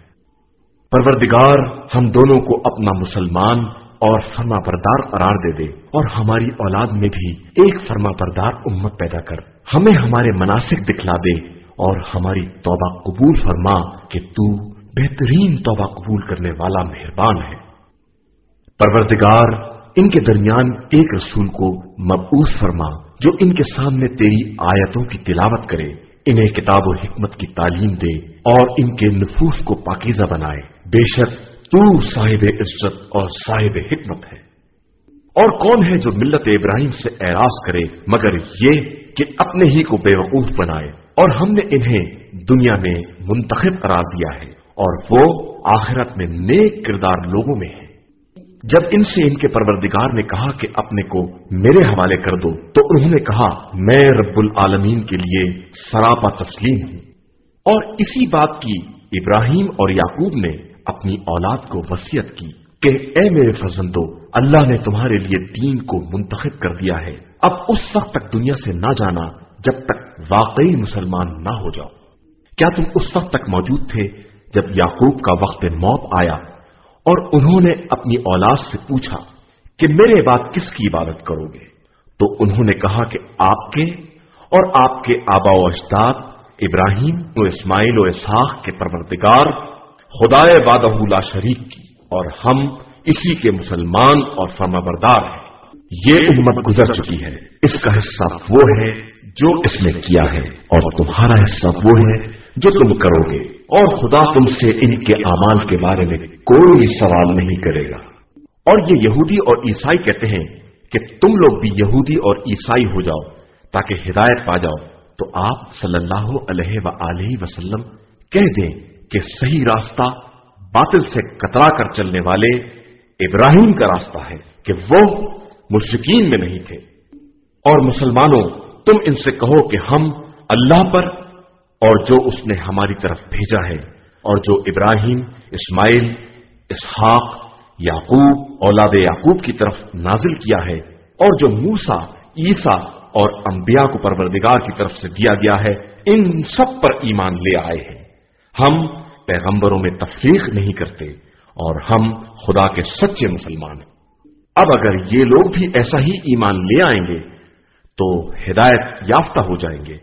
پروردگار ہم دونوں کو اپنا مسلمان اور فرما بردار قرار دے دے، اور ہماری اولاد میں بھی ایک فرما بردار امت پیدا کر، ہمیں ہمارے مناسک دکھلا دے اور ہماری توبہ قبول فرما کہ تو بہترین توبہ قبول کرنے والا مہربان ہے۔ پروردگار، ان کے درمیان ایک رسول کو مبعوث فرما جو ان کے سامنے تیری آیتوں کی تلاوت کرے، انہیں کتاب و حکمت کی تعلیم دے اور ان کے نفوس کو پاکیزہ بنائے۔ بے شک تو صاحب عزت اور صاحب حکمت ہے۔ اور کون ہے جو ملت ابراہیم سے اعراض کرے مگر یہ کہ اپنے ہی کو بے وقوف بنائے، اور ہم نے انہیں دنیا میں منتخب قرار دیا ہے اور وہ آخرت میں نیک کردار لوگوں میں ہے۔ جب ان سے ان کے پروردگار نے کہا کہ اپنے کو میرے حوالے کر دو تو انہوں نے کہا میں رب العالمین کے لیے سراپا تسلیم ہوں۔ اور اسی بات کی ابراہیم اور یعقوب نے اپنی اولاد کو وصیت کی کہ اے میرے فرزندو، اللہ نے تمہارے لیے دین کو منتخب کر دیا ہے، اب اس وقت تک دنیا سے نہ جانا جب تک واقعی مسلمان نہ ہو جاؤ۔ کیا تم اس وقت تک موجود تھے جب یعقوب کا وقت موت آیا اور انہوں نے اپنی اولاد سے پوچھا کہ میرے بعد کس کی عبادت کرو گے؟ تو انہوں نے کہا کہ آپ کے اور آپ کے آبا و اجداد ابراہیم و اسماعیل و اسحاق کے پروردگار خدائے وحدہ لا شریک کی، اور ہم اسی کے مسلمان اور فرمانبردار ہیں۔ یہ امت گزر چکی ہے، اس کا حصہ وہ ہے جو اس نے کیا ہے، اور تمہارا حصہ وہ ہے جو تم کرو گے، اور خدا تم سے ان کے اعمال کے بارے میں کوئی سوال نہیں کرے گا۔ اور یہ یہودی اور عیسائی کہتے ہیں کہ تم لوگ بھی یہودی اور عیسائی ہو جاؤ تاکہ ہدایت پا جاؤ، تو آپ صلی اللہ علیہ وآلہ وسلم کہہ دیں کہ صحیح راستہ باطل سے کترا کر چلنے والے ابراہیم کا راستہ ہے کہ وہ مشرکین میں نہیں تھے۔ اور مسلمانوں، تم ان سے کہو کہ ہم اللہ پر اور جو اس نے ہماری طرف بھیجا ہے اور جو ابراہیم، اسماعیل، اسحاق، یعقوب اولاد یعقوب کی طرف نازل کیا ہے، اور جو موسیٰ، عیسیٰ اور انبیاء کو پروردگار کی طرف سے دیا گیا ہے، ان سب پر ایمان لے آئے ہیں۔ ہم پیغمبروں میں تفریق نہیں کرتے اور ہم خدا کے سچے مسلمان ہیں۔ اب اگر یہ لوگ بھی ایسا ہی ایمان لے آئیں گے تو ہدایت یافتہ ہو جائیں گے،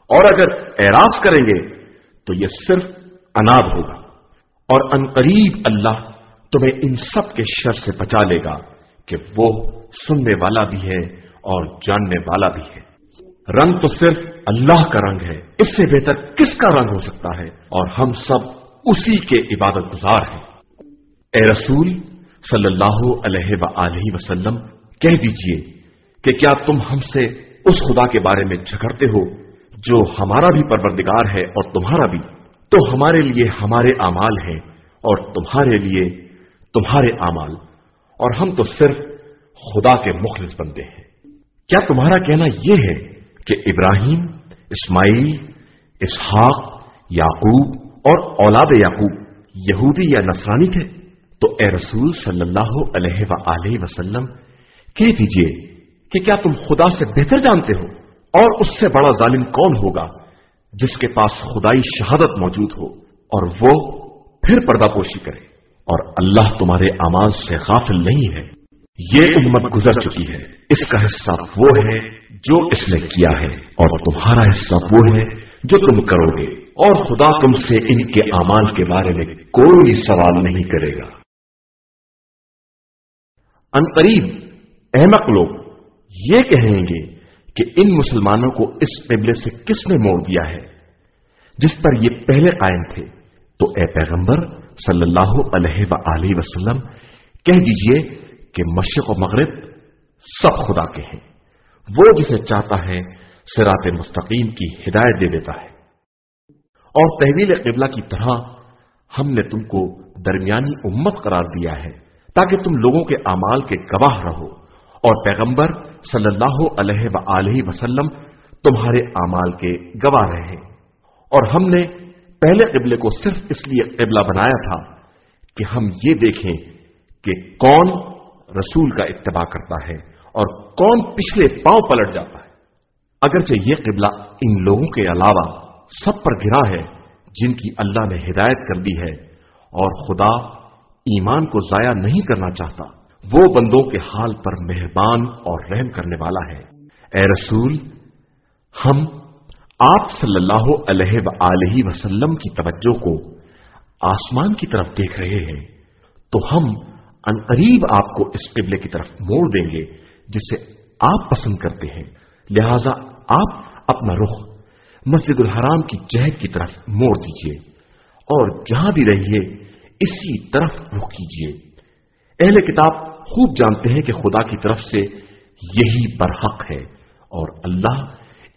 اور اگر اعراض کریں گے تو یہ صرف عناد ہوگا، اور عنقریب اللہ تمہیں ان سب کے شر سے بچا لے گا کہ وہ سننے والا بھی ہے اور جاننے والا بھی ہے۔ رنگ تو صرف اللہ کا رنگ ہے، اس سے بہتر کس کا رنگ ہو سکتا ہے، اور ہم سب اسی کے عبادت گزار ہیں۔ اے رسول صلی اللہ علیہ وآلہ وسلم، کہہ دیجئے کہ کیا تم ہم سے اس خدا کے بارے میں جھگڑتے ہو جو ہمارا بھی پروردگار ہے اور تمہارا بھی؟ تو ہمارے لیے ہمارے اعمال ہیں اور تمہارے لیے تمہارے اعمال، اور ہم تو صرف خدا کے مخلص بندے ہیں۔ کیا تمہارا کہنا یہ ہے کہ ابراہیم، اسماعیل، اسحاق، یعقوب اور اولاد یعقوب یہودی یا نصرانی تھے؟ تو اے رسول صلی اللہ علیہ وآلہ وسلم، کہہ دیجئے کہ کیا تم خدا سے بہتر جانتے ہو؟ اور اس سے بڑا ظالم کون ہوگا جس کے پاس خدائی شہادت موجود ہو اور وہ پھر پردہ پوشی کرے، اور اللہ تمہارے اعمال سے غافل نہیں ہے۔ یہ امت گزر چکی ہے، اس کا حصہ وہ ہے جو اس نے کیا ہے، اور تمہارا حصہ وہ ہے جو تم کرو گے، اور خدا تم سے ان کے اعمال کے بارے میں کوئی سوال نہیں کرے گا۔ عنقریب احمق لوگ یہ کہیں گے کہ ان مسلمانوں کو اس قبلے سے کس نے موڑ دیا ہے جس پر یہ پہلے قائم تھے؟ تو اے پیغمبر صلی اللہ علیہ وآلہ وسلم، کہہ دیجئے کہ مشرق و مغرب سب خدا کے ہیں، وہ جسے چاہتا ہے صراط مستقیم کی ہدایت دے دیتا ہے۔ اور تحویل قبلہ کی طرح ہم نے تم کو درمیانی امت قرار دیا ہے تاکہ تم لوگوں کے اعمال کے گواہ رہو، اور پیغمبر صلی اللہ علیہ وآلہ وسلم تمہارے اعمال کے گواہ رہے۔ اور ہم نے پہلے قبلے کو صرف اس لیے قبلہ بنایا تھا کہ ہم یہ دیکھیں کہ کون رسول کا اتباع کرتا ہے اور کون پچھلے پاؤں پلٹ جاتا ہے۔ اگرچہ یہ قبلہ ان لوگوں کے علاوہ سب پر گرا ہے جن کی اللہ نے ہدایت کر دی ہے، اور خدا ایمان کو ضائع نہیں کرنا چاہتا، وہ بندوں کے حال پر مہربان اور رحم کرنے والا ہے۔ اے رسول، ہم آپ صلی اللہ علیہ وآلہ وسلم کی توجہ کو آسمان کی طرف دیکھ رہے ہیں تو ہم عنقریب آپ کو اس قبلے کی طرف موڑ دیں گے جسے آپ پسند کرتے ہیں، لہذا آپ اپنا رخ مسجد الحرام کی جہت کی طرف موڑ دیجیے اور جہاں بھی رہیے اسی طرف رخ کیجیے۔ اہل کتاب خوب جانتے ہیں کہ خدا کی طرف سے یہی برحق ہے اور اللہ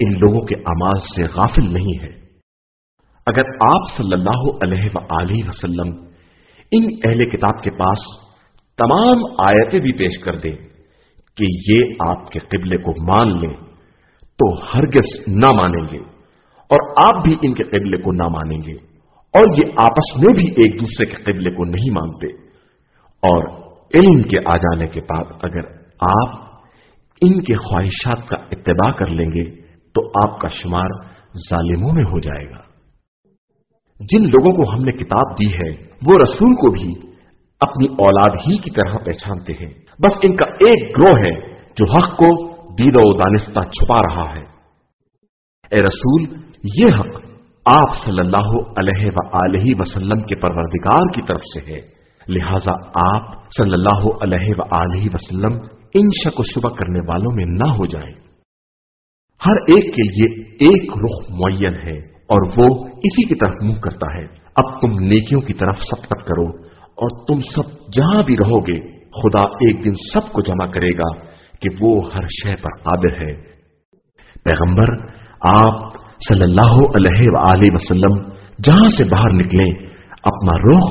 ان لوگوں کے اعمال سے غافل نہیں ہے۔ اگر آپ صلی اللہ علیہ وآلہ وسلم ان اہل کتاب کے پاس تمام آیتیں بھی پیش کر دیں کہ یہ آپ کے قبلے کو مان لیں تو ہرگز نہ مانیں گے، اور آپ بھی ان کے قبلے کو نہ مانیں گے، اور یہ آپس میں بھی ایک دوسرے کے قبلے کو نہیں مانتے، اور علم کے آ جانے کے بعد اگر آپ ان کے خواہشات کا اتباع کر لیں گے تو آپ کا شمار ظالموں میں ہو جائے گا۔ جن لوگوں کو ہم نے کتاب دی ہے وہ رسول کو بھی اپنی اولاد ہی کی طرح پہچانتے ہیں، بس ان کا ایک گروہ ہے جو حق کو دیدہ و دانستہ چھپا رہا ہے۔ اے رسول، یہ حق آپ صلی اللہ علیہ وآلہ وسلم کے پروردگار کی طرف سے ہے، لہذا آپ صلی اللہ علیہ وآلہ وسلم ان شک و شبہ کرنے والوں میں نہ ہو جائیں۔ ہر ایک کے لیے ایک رخ معین ہے اور وہ اسی کی طرف منہ کرتا ہے۔ اب تم نیکیوں کی طرف سبقت کرو اور تم سب جہاں بھی رہو گے خدا ایک دن سب کو جمع کرے گا کہ وہ ہر شے پر قادر ہے۔ پیغمبر آپ صلی اللہ علیہ وآلہ وسلم جہاں سے باہر نکلیں اپنا رخ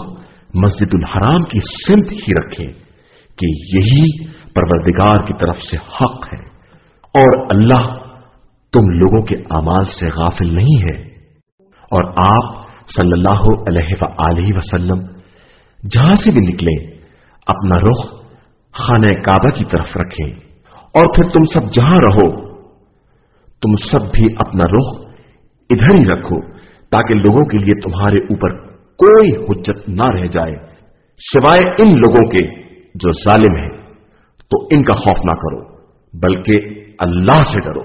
مسجد الحرام کی سمت ہی رکھیں کہ یہی پروردگار کی طرف سے حق ہے، اور اللہ تم لوگوں کے اعمال سے غافل نہیں ہے۔ اور آپ صلی اللہ علیہ وآلہ وسلم جہاں سے بھی نکلیں اپنا رخ خانہ کعبہ کی طرف رکھیں، اور پھر تم سب جہاں رہو تم سب بھی اپنا رخ ادھر ہی رکھو تاکہ لوگوں کے لیے تمہارے اوپر کوئی حجت نہ رہ جائے سوائے ان لوگوں کے جو ظالم ہیں، تو ان کا خوف نہ کرو بلکہ اللہ سے ڈرو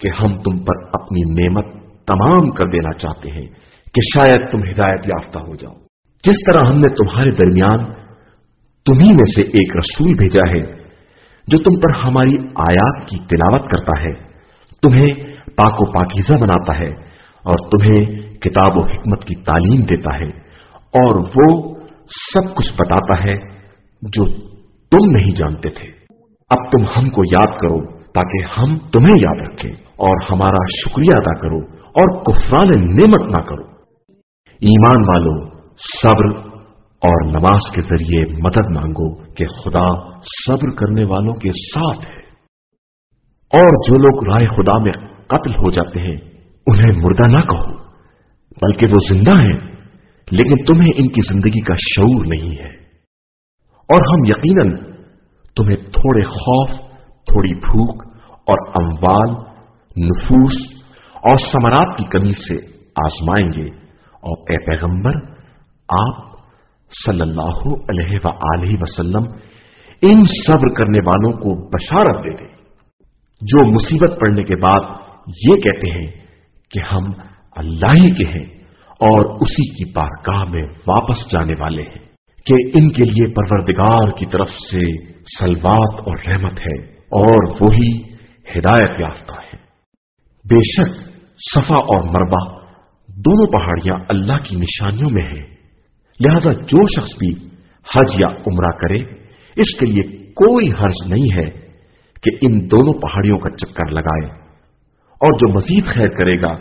کہ ہم تم پر اپنی نعمت تمام کر دینا چاہتے ہیں کہ شاید تم ہدایت یافتہ ہو جاؤ۔ جس طرح ہم نے تمہارے درمیان تمہیں میں سے ایک رسول بھیجا ہے جو تم پر ہماری آیات کی تلاوت کرتا ہے، تمہیں پاک و پاکیزہ بناتا ہے اور تمہیں کتاب و حکمت کی تعلیم دیتا ہے، اور وہ سب کچھ بتاتا ہے جو تم نہیں جانتے تھے۔ اب تم ہم کو یاد کرو تاکہ ہم تمہیں یاد رکھیں اور ہمارا شکریہ ادا کرو اور کفران نعمت نہ کرو۔ ایمان والو، صبر اور نماز کے ذریعے مدد مانگو کہ خدا صبر کرنے والوں کے ساتھ ہے۔ اور جو لوگ رائے خدا میں قتل ہو جاتے ہیں انہیں مردہ نہ کہو بلکہ وہ زندہ ہیں، لیکن تمہیں ان کی زندگی کا شعور نہیں ہے۔ اور ہم یقیناً تمہیں تھوڑے خوف، تھوڑی بھوک اور اموال، نفوس اور ثمرات کی کمی سے آزمائیں گے، اور اے پیغمبر آپ صلی اللہ علیہ وآلہ وسلم ان صبر کرنے والوں کو بشارت دے دیں جو مصیبت پڑنے کے بعد یہ کہتے ہیں کہ ہم اللہ ہی کے ہیں اور اسی کی بارگاہ میں واپس جانے والے ہیں، کہ ان کے لیے پروردگار کی طرف سے صلوات اور رحمت ہے اور وہی ہدایت یافتہ ہے۔ بے شک صفا اور مروہ دونوں پہاڑیاں اللہ کی نشانیوں میں ہیں، لہذا جو شخص بھی حج یا عمرہ کرے اس کے لیے کوئی حرج نہیں ہے کہ ان دونوں پہاڑیوں کا چکر لگائے، اور جو مزید خیر کرے گا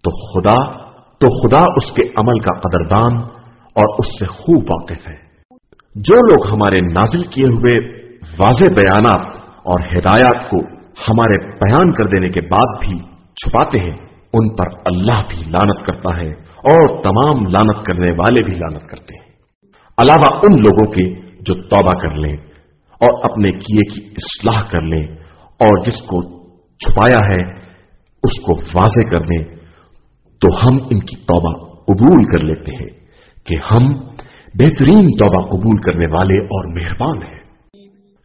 تو خدا اس کے عمل کا قدردان اور اس سے خوب واقف ہے۔ جو لوگ ہمارے نازل کیے ہوئے واضح بیانات اور ہدایات کو ہمارے بیان کر دینے کے بعد بھی چھپاتے ہیں ان پر اللہ بھی لعنت کرتا ہے اور تمام لعنت کرنے والے بھی لعنت کرتے ہیں، علاوہ ان لوگوں کے جو توبہ کر لیں اور اپنے کیے کی اصلاح کر لیں اور جس کو چھپایا ہے اس کو واضح کر دیں، تو ہم ان کی توبہ قبول کر لیتے ہیں کہ ہم بہترین توبہ قبول کرنے والے اور مہربان ہیں۔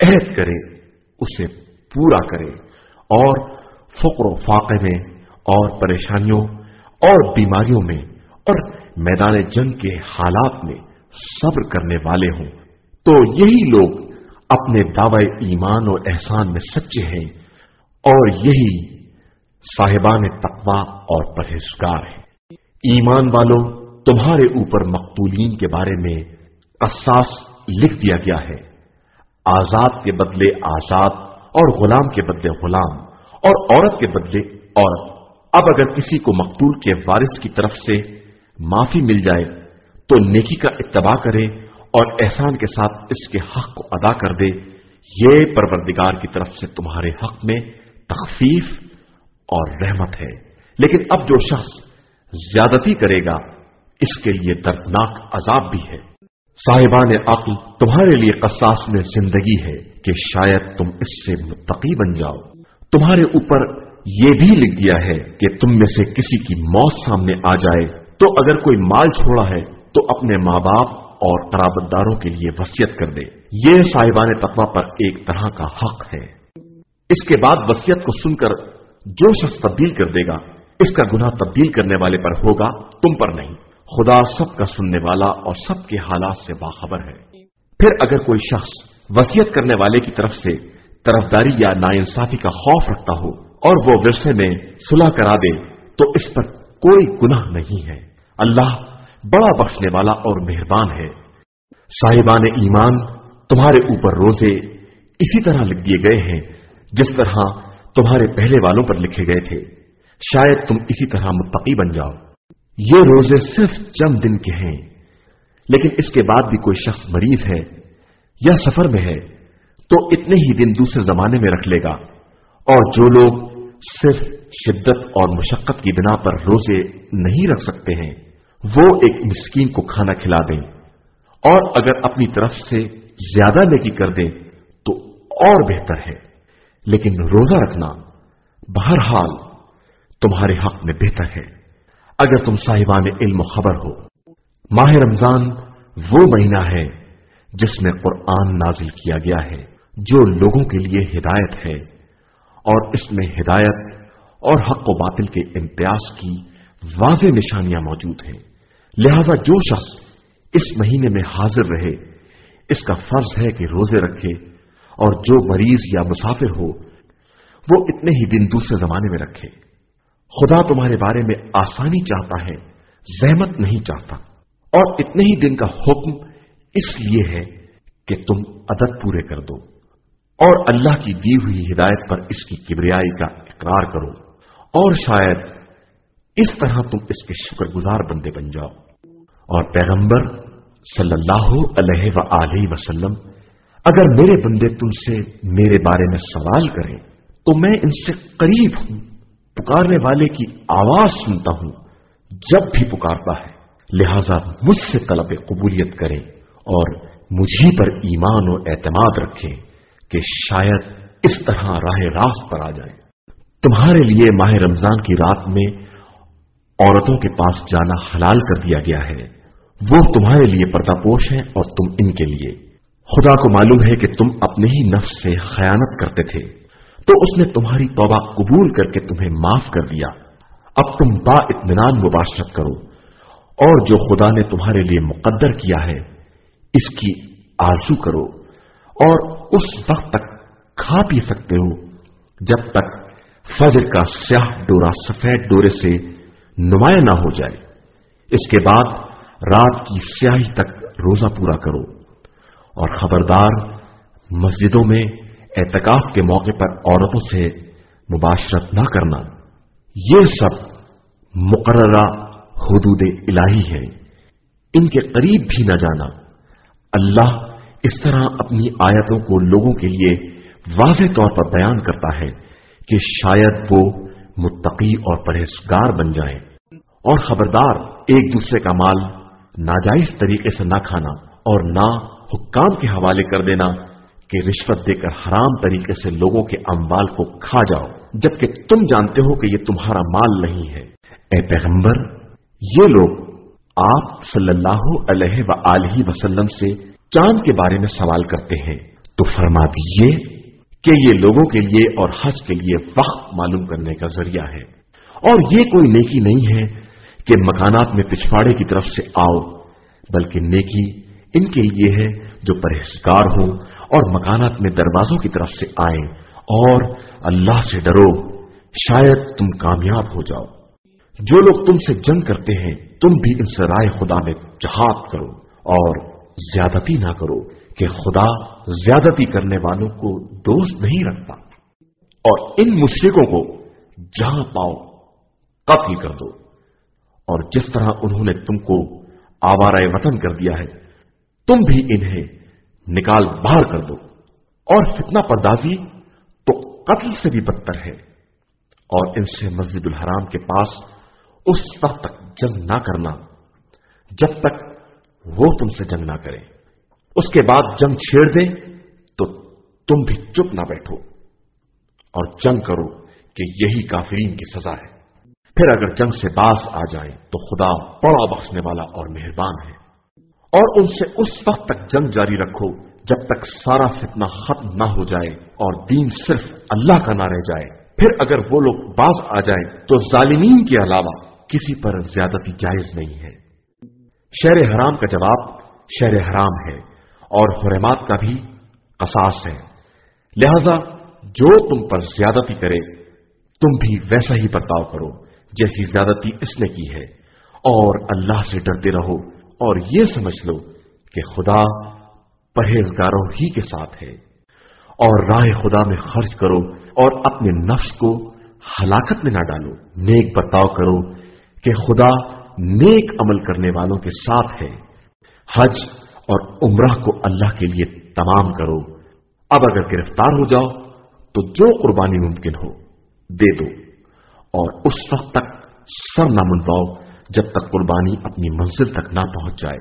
عہد کرے اسے پورا کرے، اور فقر و فاقے میں اور پریشانیوں اور بیماریوں میں اور میدان جنگ کے حالات میں صبر کرنے والے ہوں، تو یہی لوگ اپنے دعوی ایمان اور احسان میں سچے ہیں، اور یہی صاحبان تقوی اور پرہیزگار ہیں۔ ایمان والوں، تمہارے اوپر مقتولین کے بارے میں قصاص لکھ دیا گیا ہے، آزاد کے بدلے آزاد اور غلام کے بدلے غلام اور عورت کے بدلے عورت۔ اب اگر کسی کو مقتول کے وارث کی طرف سے معافی مل جائے تو نیکی کا اتباع کرے اور احسان کے ساتھ اس کے حق کو ادا کر دے، یہ پروردگار کی طرف سے تمہارے حق میں تخفیف اور رحمت ہے۔ لیکن اب جو شخص زیادتی کرے گا اس کے لیے دردناک عذاب بھی ہے۔ صاحبان عقل، تمہارے لیے قصاص میں زندگی ہے کہ شاید تم اس سے متقی بن جاؤ۔ تمہارے اوپر یہ بھی لکھ دیا ہے کہ تم میں سے کسی کی موت سامنے آ جائے تو اگر کوئی مال چھوڑا ہے تو اپنے ماں باپ اور قرابت داروں کے لیے وصیت کر دے، یہ صاحبان تقوی پر ایک طرح کا حق ہے۔ اس کے بعد وصیت کو سن کر جو شخص تبدیل کر دے گا اس کا گناہ تبدیل کرنے والے پر ہوگا، تم پر نہیں۔ خدا سب کا سننے والا اور سب کے حالات سے باخبر ہے۔ پھر اگر کوئی شخص وصیت کرنے والے کی طرف سے طرفداری یا ناانصافی کا خوف رکھتا ہو اور وہ ورثے میں صلح کرا دے تو اس پر کوئی گناہ نہیں ہے۔ اللہ بڑا بخشنے والا اور مہربان ہے۔ صاحبان ایمان، تمہارے اوپر روزے اسی طرح لکھ دیے گئے ہیں جس طرح تمہارے پہلے والوں پر لکھے گئے تھے، شاید تم اسی طرح متقی بن جاؤ۔ یہ روزے صرف چند دن کے ہیں، لیکن اس کے بعد بھی کوئی شخص مریض ہے یا سفر میں ہے تو اتنے ہی دن دوسرے زمانے میں رکھ لے گا، اور جو لوگ صرف شدت اور مشقت کی بنا پر روزے نہیں رکھ سکتے ہیں وہ ایک مسکین کو کھانا کھلا دیں، اور اگر اپنی طرف سے زیادہ نیکی کر دیں تو اور بہتر ہے، لیکن روزہ رکھنا بہرحال تمہارے حق میں بہتر ہے اگر تم صاحبان علم و خبر ہو۔ ماہ رمضان وہ مہینہ ہے جس میں قرآن نازل کیا گیا ہے جو لوگوں کے لیے ہدایت ہے، اور اس میں ہدایت اور حق و باطل کے امتیاز کی واضح نشانیاں موجود ہیں۔ لہذا جو شخص اس مہینے میں حاضر رہے اس کا فرض ہے کہ روزے رکھے، اور جو مریض یا مسافر ہو وہ اتنے ہی دن دوسرے زمانے میں رکھے۔ خدا تمہارے بارے میں آسانی چاہتا ہے، زحمت نہیں چاہتا، اور اتنے ہی دن کا حکم اس لیے ہے کہ تم عدد پورے کر دو اور اللہ کی دی ہوئی ہدایت پر اس کی کبریائی کا اقرار کرو، اور شاید اس طرح تم اس کے شکر گزار بندے بن جاؤ۔ اور پیغمبر صلی اللہ علیہ وآلہ وسلم، اگر میرے بندے تم سے میرے بارے میں سوال کریں تو میں ان سے قریب ہوں، پکارنے والے کی آواز سنتا ہوں جب بھی پکارتا ہے، لہذا مجھ سے طلب قبولیت کریں اور مجھی پر ایمان و اعتماد رکھیں کہ شاید اس طرح راہ راست پر آ جائیں۔ تمہارے لیے ماہ رمضان کی رات میں عورتوں کے پاس جانا حلال کر دیا گیا ہے، وہ تمہارے لیے پردہ پوش ہیں اور تم ان کے لیے۔ خدا کو معلوم ہے کہ تم اپنے ہی نفس سے خیانت کرتے تھے تو اس نے تمہاری توبہ قبول کر کے تمہیں معاف کر دیا۔ اب تم با اطمینان مباشرت کرو، اور جو خدا نے تمہارے لیے مقدر کیا ہے اس کی آرزو کرو، اور اس وقت تک کھا پی سکتے ہو جب تک فجر کا سیاہ ڈورا سفید ڈورے سے نمایاں نہ ہو جائے۔ اس کے بعد رات کی سیاہی تک روزہ پورا کرو، اور خبردار مسجدوں میں اعتکاف کے موقع پر عورتوں سے مباشرت نہ کرنا، یہ سب مقررہ حدود الہی ہے، ان کے قریب بھی نہ جانا۔ اللہ اس طرح اپنی آیتوں کو لوگوں کے لیے واضح طور پر بیان کرتا ہے کہ شاید وہ متقی اور پرہیزگار بن جائیں۔ اور خبردار، ایک دوسرے کا مال ناجائز طریقے سے نہ کھانا اور نہ حکام کے حوالے کر دینا کہ رشوت دے کر حرام طریقے سے لوگوں کے اموال کو کھا جاؤ جبکہ تم جانتے ہو کہ یہ تمہارا مال نہیں ہے۔ اے پیغمبر، یہ لوگ آپ صلی اللہ علیہ وآلہ وسلم سے چاند کے بارے میں سوال کرتے ہیں، تو فرما دیجئے کہ یہ لوگوں کے لیے اور حج کے لیے وقت معلوم کرنے کا ذریعہ ہے، اور یہ کوئی نیکی نہیں ہے کہ مکانات میں پچھواڑے کی طرف سے آؤ، بلکہ نیکی ان کے لیے ہے جو پرہیزگار ہوں اور مکانات میں دروازوں کی طرف سے آئیں، اور اللہ سے ڈرو، شاید تم کامیاب ہو جاؤ۔ جو لوگ تم سے جنگ کرتے ہیں تم بھی ان سے رائے خدا میں جہاد کرو، اور زیادتی نہ کرو کہ خدا زیادتی کرنے والوں کو دوست نہیں رکھتا، اور ان مشرکوں کو جہاں پاؤ قتل کر دو، اور جس طرح انہوں نے تم کو آوارہ وطن کر دیا ہے تم بھی انہیں نکال باہر کر دو، اور فتنہ پردازی تو قتل سے بھی بدتر ہے، اور ان سے مسجد الحرام کے پاس اس وقت تک جنگ نہ کرنا جب تک وہ تم سے جنگ نہ کرے، اس کے بعد جنگ چھیڑ دے تو تم بھی چپ نہ بیٹھو اور جنگ کرو کہ یہی کافرین کی سزا ہے۔ پھر اگر جنگ سے باز آ جائیں تو خدا بڑا بخشنے والا اور مہربان ہے، اور ان سے اس وقت تک جنگ جاری رکھو جب تک سارا فتنہ ختم نہ ہو جائے اور دین صرف اللہ کا نہ رہ جائے۔ پھر اگر وہ لوگ باز آ جائیں تو ظالمین کے علاوہ کسی پر زیادتی جائز نہیں ہے۔ شہر حرام کا جواب شہر حرام ہے، اور حرمات کا بھی قصاص ہے، لہذا جو تم پر زیادتی کرے تم بھی ویسا ہی برتاؤ کرو جیسی زیادتی اس نے کی ہے، اور اللہ سے ڈرتے رہو، اور یہ سمجھ لو کہ خدا پرہیزگاروں ہی کے ساتھ ہے۔ اور راہ خدا میں خرچ کرو اور اپنے نفس کو ہلاکت میں نہ ڈالو، نیک برتاؤ کرو کہ خدا نیک عمل کرنے والوں کے ساتھ ہے۔ حج اور عمرہ کو اللہ کے لیے تمام کرو۔ اب اگر گرفتار ہو جاؤ تو جو قربانی ممکن ہو دے دو، اور اس وقت تک سر نہ منڈواؤ جب تک قربانی اپنی منزل تک نہ پہنچ جائے۔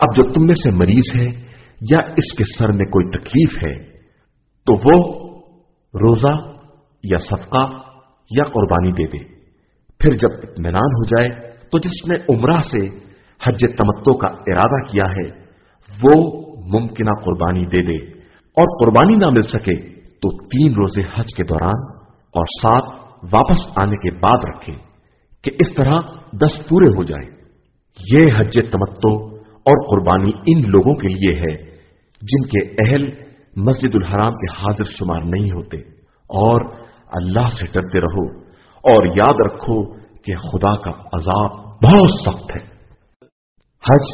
اب جو تم میں سے مریض ہے یا اس کے سر میں کوئی تکلیف ہے تو وہ روزہ یا صدقہ یا قربانی دے دے۔ پھر جب اطمینان ہو جائے تو جس نے عمرہ سے حج تمتع کا ارادہ کیا ہے وہ ممکنہ قربانی دے دے، اور قربانی نہ مل سکے تو 3 روزے حج کے دوران اور 7 واپس آنے کے بعد رکھے کہ اس طرح 10 پورے ہو جائیں۔ یہ حج تمتع اور قربانی ان لوگوں کے لیے ہے جن کے اہل مسجد الحرام کے حاضر شمار نہیں ہوتے، اور اللہ سے ڈرتے رہو اور یاد رکھو کہ خدا کا عذاب بہت سخت ہے۔ حج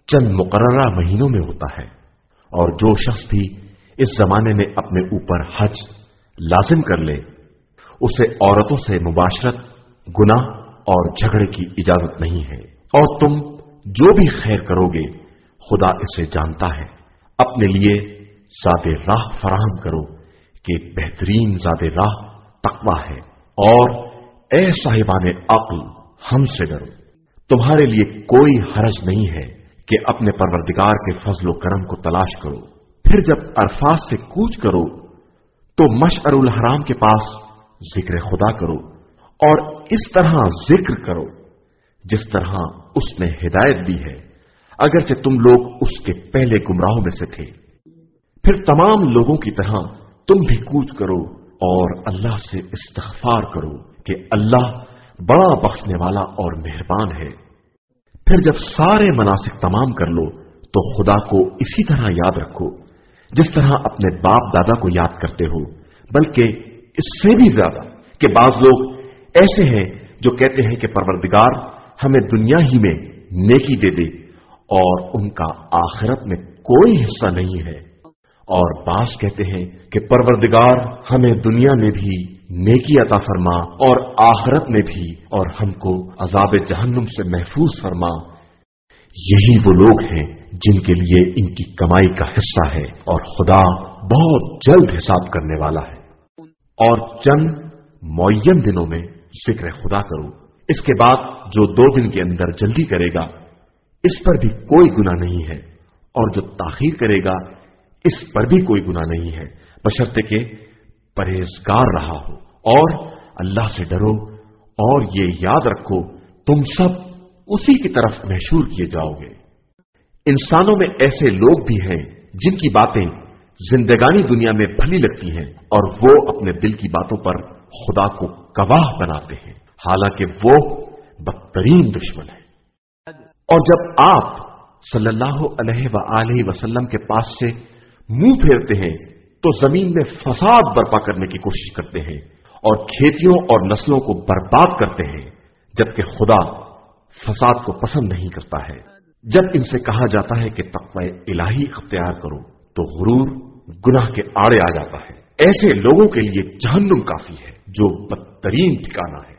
چند مقررہ مہینوں میں ہوتا ہے، اور جو شخص بھی اس زمانے میں اپنے اوپر حج لازم کر لے اسے عورتوں سے مباشرت، گناہ اور جھگڑے کی اجازت نہیں ہے۔ اور تم جو بھی خیر کرو گے خدا اسے جانتا ہے۔ اپنے لیے زاد راہ فراہم کرو کہ بہترین زاد راہ تقویٰ ہے، اور اے صاحبان عقل ہم سے ڈرو۔ تمہارے لیے کوئی حرج نہیں ہے کہ اپنے پروردگار کے فضل و کرم کو تلاش کرو۔ پھر جب عرفات سے کوچ کرو تو مشعر الحرام کے پاس ذکر خدا کرو، اور اس طرح ذکر کرو جس طرح اس نے ہدایت دی ہے، اگرچہ تم لوگ اس کے پہلے گمراہوں میں سے تھے۔ پھر تمام لوگوں کی طرح تم بھی کوچ کرو اور اللہ سے استغفار کرو کہ اللہ بڑا بخشنے والا اور مہربان ہے۔ پھر جب سارے مناسک تمام کر لو تو خدا کو اسی طرح یاد رکھو جس طرح اپنے باپ دادا کو یاد کرتے ہو، بلکہ اس سے بھی زیادہ کہ بعض لوگ ایسے ہیں جو کہتے ہیں کہ پروردگار ہمیں دنیا ہی میں نیکی دے دے اور ان کا آخرت میں کوئی حصہ نہیں ہے، اور بعض کہتے ہیں کہ پروردگار ہمیں دنیا میں بھی نیکی عطا فرما اور آخرت میں بھی، اور ہم کو عذاب جہنم سے محفوظ فرما۔ یہی وہ لوگ ہیں جن کے لیے ان کی کمائی کا حصہ ہے، اور خدا بہت جلد حساب کرنے والا ہے۔ اور چند معین دنوں میں ذکر خدا کرو، اس کے بعد جو 2 دن کے اندر جلدی کرے گا اس پر بھی کوئی گناہ نہیں ہے، اور جو تاخیر کرے گا اس پر بھی کوئی گناہ نہیں ہے، بشرطے کہ پرہیزگار رہا ہو۔ اور اللہ سے ڈرو اور یہ یاد رکھو تم سب اسی کی طرف محشور کیے جاؤ گے۔ انسانوں میں ایسے لوگ بھی ہیں جن کی باتیں زندگانی دنیا میں بھلی لگتی ہیں اور وہ اپنے دل کی باتوں پر خدا کو گواہ بناتے ہیں، حالانکہ وہ بدترین دشمن ہے۔ اور جب آپ صلی اللہ علیہ وآلہ وسلم کے پاس سے منہ پھیرتے ہیں تو زمین میں فساد برپا کرنے کی کوشش کرتے ہیں اور کھیتیوں اور نسلوں کو برباد کرتے ہیں، جبکہ خدا فساد کو پسند نہیں کرتا ہے۔ جب ان سے کہا جاتا ہے کہ تقوی الہی اختیار کرو تو غرور گناہ کے آڑے آ جاتا ہے۔ ایسے لوگوں کے لیے جہنم کافی ہے جو بدترین ٹھکانہ ہے۔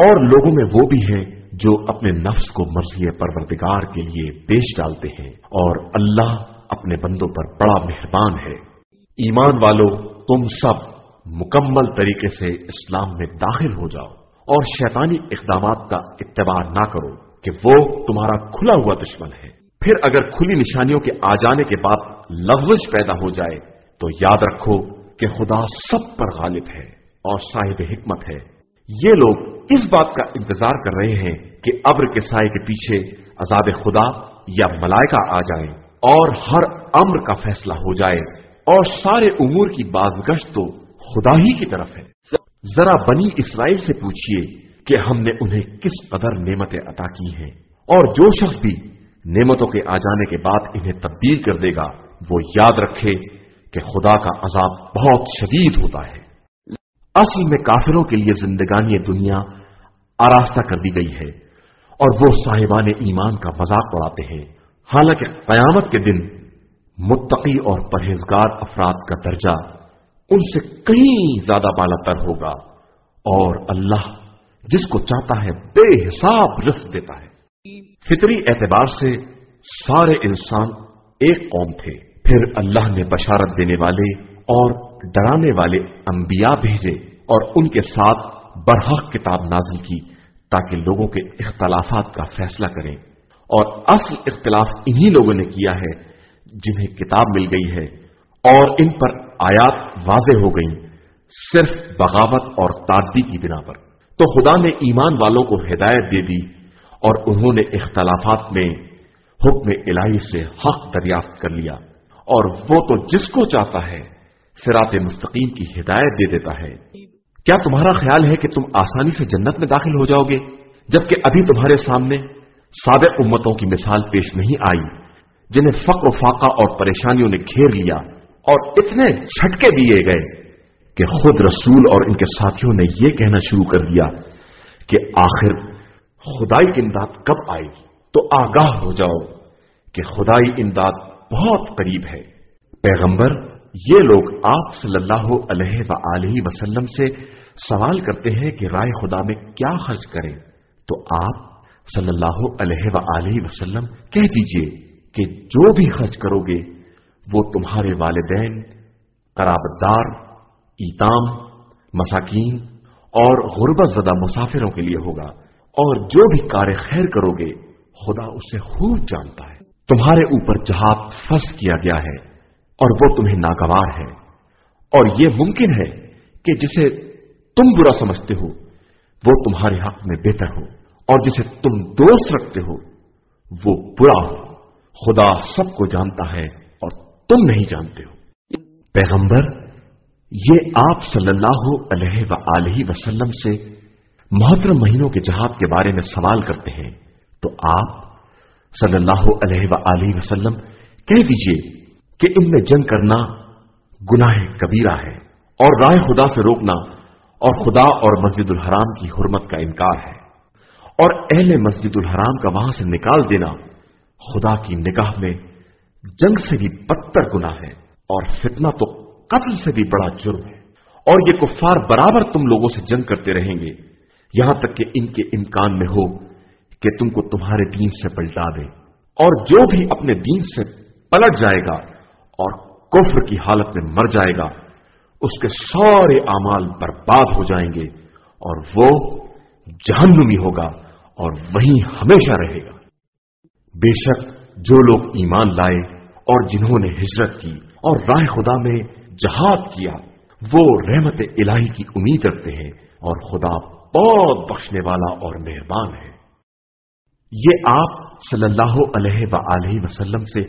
اور لوگوں میں وہ بھی ہیں جو اپنے نفس کو مرضی پروردگار کے لیے بیچ ڈالتے ہیں، اور اللہ اپنے بندوں پر بڑا مہربان ہے۔ ایمان والو، تم سب مکمل طریقے سے اسلام میں داخل ہو جاؤ اور شیطانی اقدامات کا اتباع نہ کرو کہ وہ تمہارا کھلا ہوا دشمن ہے۔ پھر اگر کھلی نشانیوں کے آ جانے کے بعد لغزش پیدا ہو جائے تو یاد رکھو کہ خدا سب پر غالب ہے اور صاحب حکمت ہے۔ یہ لوگ اس بات کا انتظار کر رہے ہیں کہ ابر کے سائے کے پیچھے عذاب خدا یا ملائکہ آ جائیں اور ہر امر کا فیصلہ ہو جائے، اور سارے امور کی بازگشت تو خدا ہی کی طرف ہے۔ ذرا بنی اسرائیل سے پوچھئے کہ ہم نے انہیں کس قدر نعمتیں عطا کی ہیں، اور جو شخص بھی نعمتوں کے آ جانے کے بعد انہیں تبدیل کر دے گا وہ یاد رکھے کہ خدا کا عذاب بہت شدید ہوتا ہے۔ اصل میں کافروں کے لیے زندگانی دنیا آراستہ کر دی گئی ہے اور وہ صاحبان ایمان کا مذاق اڑاتے ہیں، حالانکہ قیامت کے دن متقی اور پرہیزگار افراد کا درجہ ان سے کہیں زیادہ بالا تر ہوگا، اور اللہ جس کو چاہتا ہے بے حساب رزق دیتا ہے۔ فطری اعتبار سے سارے انسان ایک قوم تھے، پھر اللہ نے بشارت دینے والے اور ڈرانے والے انبیاء بھیجے اور ان کے ساتھ برحق کتاب نازل کی تاکہ لوگوں کے اختلافات کا فیصلہ کریں، اور اصل اختلاف انہی لوگوں نے کیا ہے جنہیں کتاب مل گئی ہے اور ان پر آیات واضح ہو گئیں صرف بغاوت اور تعدی کی بنا پر۔ تو خدا نے ایمان والوں کو ہدایت دے دی اور انہوں نے اختلافات میں حکم الہی سے حق دریافت کر لیا، اور وہ تو جس کو چاہتا ہے صراط مستقیم کی ہدایت دے دیتا ہے۔ کیا تمہارا خیال ہے کہ تم آسانی سے جنت میں داخل ہو جاؤ گے جبکہ ابھی تمہارے سامنے سابق امتوں کی مثال پیش نہیں آئی جنہیں فقر و فاقہ اور پریشانیوں نے گھیر لیا اور اتنے جھٹکے دیے گئے کہ خود رسول اور ان کے ساتھیوں نے یہ کہنا شروع کر دیا کہ آخر خدائی کی امداد کب آئے گی؟ تو آگاہ ہو جاؤ کہ خدائی امداد بہت قریب ہے۔ پیغمبر، یہ لوگ آپ صلی اللہ علیہ وآلہ وسلم سے سوال کرتے ہیں کہ رائے خدا میں کیا خرچ کریں، تو آپ صلی اللہ علیہ وآلہ وسلم کہہ دیجئے کہ جو بھی خرچ کرو گے وہ تمہارے والدین، قرابت دار، ایتام، مساکین اور غربت زدہ مسافروں کے لیے ہوگا، اور جو بھی کار خیر کرو گے خدا اسے خوب جانتا ہے۔ تمہارے اوپر جہاد فرض کیا گیا ہے اور وہ تمہیں ناگوار ہے، اور یہ ممکن ہے کہ جسے تم برا سمجھتے ہو وہ تمہارے حق میں بہتر ہو، اور جسے تم دوست رکھتے ہو وہ برا ہو۔ خدا سب کو جانتا ہے اور تم نہیں جانتے ہو۔ پیغمبر، یہ آپ صلی اللہ علیہ وآلہ وسلم سے محترم مہینوں کے جہاد کے بارے میں سوال کرتے ہیں، تو آپ صلی اللہ علیہ وآلہ وسلم کہہ دیجئے کہ ان میں جنگ کرنا گناہ کبیرہ ہے، اور راہ خدا سے روکنا اور خدا اور مسجد الحرام کی حرمت کا انکار ہے، اور اہل مسجد الحرام کا وہاں سے نکال دینا خدا کی نگاہ میں جنگ سے بھی بدتر گناہ ہے، اور فتنہ تو قتل سے بھی بڑا جرم ہے، اور یہ کفار برابر تم لوگوں سے جنگ کرتے رہیں گے یہاں تک کہ ان کے امکان میں ہو کہ تم کو تمہارے دین سے پلٹا دیں، اور جو بھی اپنے دین سے پلٹ جائے گا اور کفر کی حالت میں مر جائے گا اس کے سارے اعمال برباد ہو جائیں گے اور وہ جہنمی ہوگا اور وہیں ہمیشہ رہے گا۔ بے شک جو لوگ ایمان لائے اور جنہوں نے ہجرت کی اور راہ خدا میں جہاد کیا وہ رحمت الہی کی امید رکھتے ہیں، اور خدا بہت بخشنے والا اور مہربان ہے۔ یہ آپ صلی اللہ علیہ وآلہ وسلم سے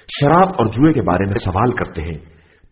شراب اور جوئے کے بارے میں سوال کرتے ہیں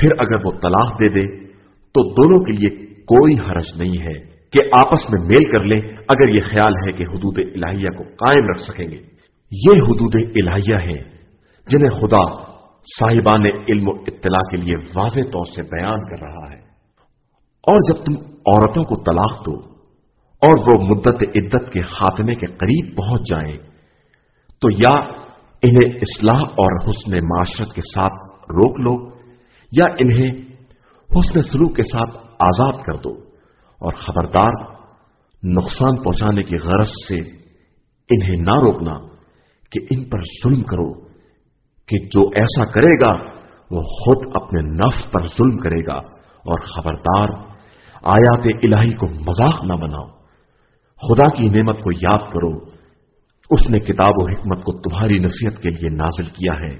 پھر اگر وہ طلاق دے دے تو دونوں کے لیے کوئی حرج نہیں ہے کہ آپس میں میل کر لیں اگر یہ خیال ہے کہ حدود الہیہ کو قائم رکھ سکیں گے۔ یہ حدود الہیہ ہیں جنہیں خدا صاحبان علم و اطلاع کے لیے واضح طور سے بیان کر رہا ہے۔ اور جب تم عورتوں کو طلاق دو اور وہ مدت عدت کے خاتمے کے قریب پہنچ جائیں تو یا انہیں اصلاح اور حسن معاشرت کے ساتھ روک لو یا انہیں حسن سلوک کے ساتھ آزاد کر دو، اور خبردار نقصان پہنچانے کی غرض سے انہیں نہ روکنا کہ ان پر ظلم کرو، کہ جو ایسا کرے گا وہ خود اپنے نفس پر ظلم کرے گا، اور خبردار آیات الہی کو مذاق نہ بناؤ۔ خدا کی نعمت کو یاد کرو، اس نے کتاب و حکمت کو تمہاری نصیحت کے لیے نازل کیا ہے،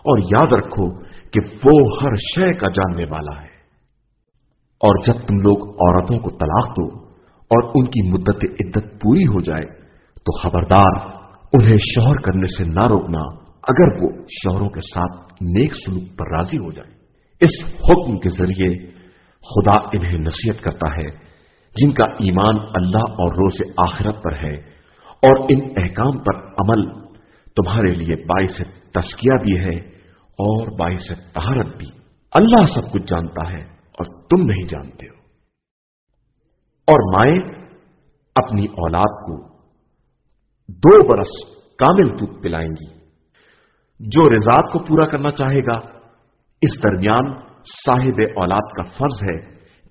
اور یاد رکھو کہ وہ ہر شے کا جاننے والا ہے۔ اور جب تم لوگ عورتوں کو طلاق دو اور ان کی مدت عدت پوری ہو جائے تو خبردار انہیں شوہر کرنے سے نہ روکنا اگر وہ شوہروں کے ساتھ نیک سلوک پر راضی ہو جائے۔ اس حکم کے ذریعے خدا انہیں نصیحت کرتا ہے جن کا ایمان اللہ اور روز آخرت پر ہے، اور ان احکام پر عمل تمہارے لیے باعث تزکیہ بھی ہے اور باعث طہارت بھی۔ اللہ سب کچھ جانتا ہے اور تم نہیں جانتے ہو۔ اور مائیں اپنی اولاد کو 2 برس کامل دودھ پلائیں گی۔ جو رضاعت کو پورا کرنا چاہے گا، اس درمیان صاحب اولاد کا فرض ہے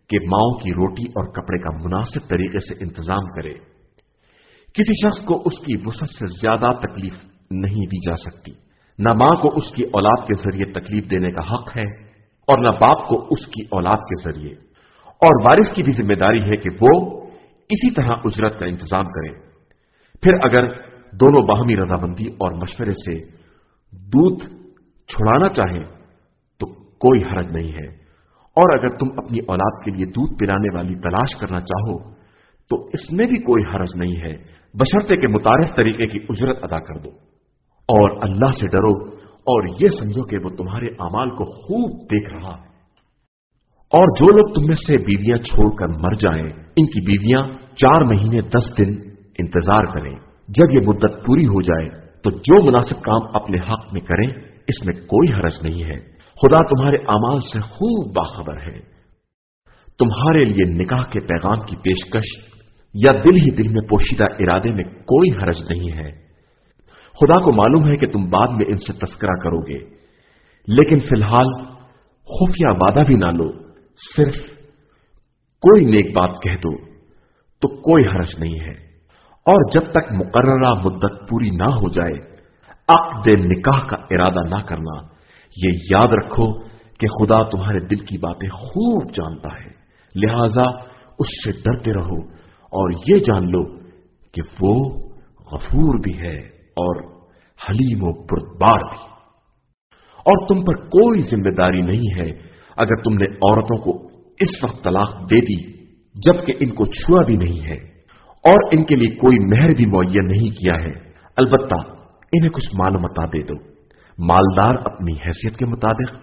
کہ ماؤں کی روٹی اور کپڑے کا مناسب طریقے سے انتظام کرے۔ کسی شخص کو اس کی وسعت سے زیادہ تکلیف نہیں دی جا سکتی۔ نہ ماں کو اس کی اولاد کے ذریعے تکلیف دینے کا حق ہے اور نہ باپ کو اس کی اولاد کے ذریعے، اور وارث کی بھی ذمہ داری ہے کہ وہ اسی طرح اجرت کا انتظام کرے۔ پھر اگر دونوں باہمی رضامندی اور مشورے سے دودھ چھڑانا چاہیں تو کوئی حرج نہیں ہے، اور اگر تم اپنی اولاد کے لیے دودھ پلانے والی تلاش کرنا چاہو تو اس میں بھی کوئی حرج نہیں ہے، بشرطے کہ متعارف طریقے کی اجرت ادا کر دو۔ اور اللہ سے ڈرو اور یہ سمجھو کہ وہ تمہارے اعمال کو خوب دیکھ رہا ہے۔ اور جو لوگ تم میں سے بیویاں چھوڑ کر مر جائیں، ان کی بیویاں 4 مہینے 10 دن انتظار کریں۔ جب یہ مدت پوری ہو جائے تو جو مناسب کام اپنے حق میں کریں، اس میں کوئی حرج نہیں ہے۔ خدا تمہارے اعمال سے خوب باخبر ہے۔ تمہارے لیے نکاح کے پیغام کی پیشکش یا دل ہی دل میں پوشیدہ ارادے میں کوئی حرج نہیں ہے۔ خدا کو معلوم ہے کہ تم بعد میں ان سے تذکرہ کرو گے، لیکن فی الحال خفیہ وعدہ بھی نہ لو، صرف کوئی نیک بات کہہ دو تو کوئی حرج نہیں ہے۔ اور جب تک مقررہ مدت پوری نہ ہو جائے عقد نکاح کا ارادہ نہ کرنا۔ یہ یاد رکھو کہ خدا تمہارے دل کی باتیں خوب جانتا ہے، لہذا اس سے ڈرتے رہو اور یہ جان لو کہ وہ غفور بھی ہے اور حلیم و بردبار بھی۔ اور تم پر کوئی ذمہ داری نہیں ہے اگر تم نے عورتوں کو اس وقت طلاق دے دی جبکہ ان کو چھوا بھی نہیں ہے اور ان کے لیے کوئی مہر بھی معین نہیں کیا ہے، البتہ انہیں کچھ مال و متاع دے دو، مالدار اپنی حیثیت کے مطابق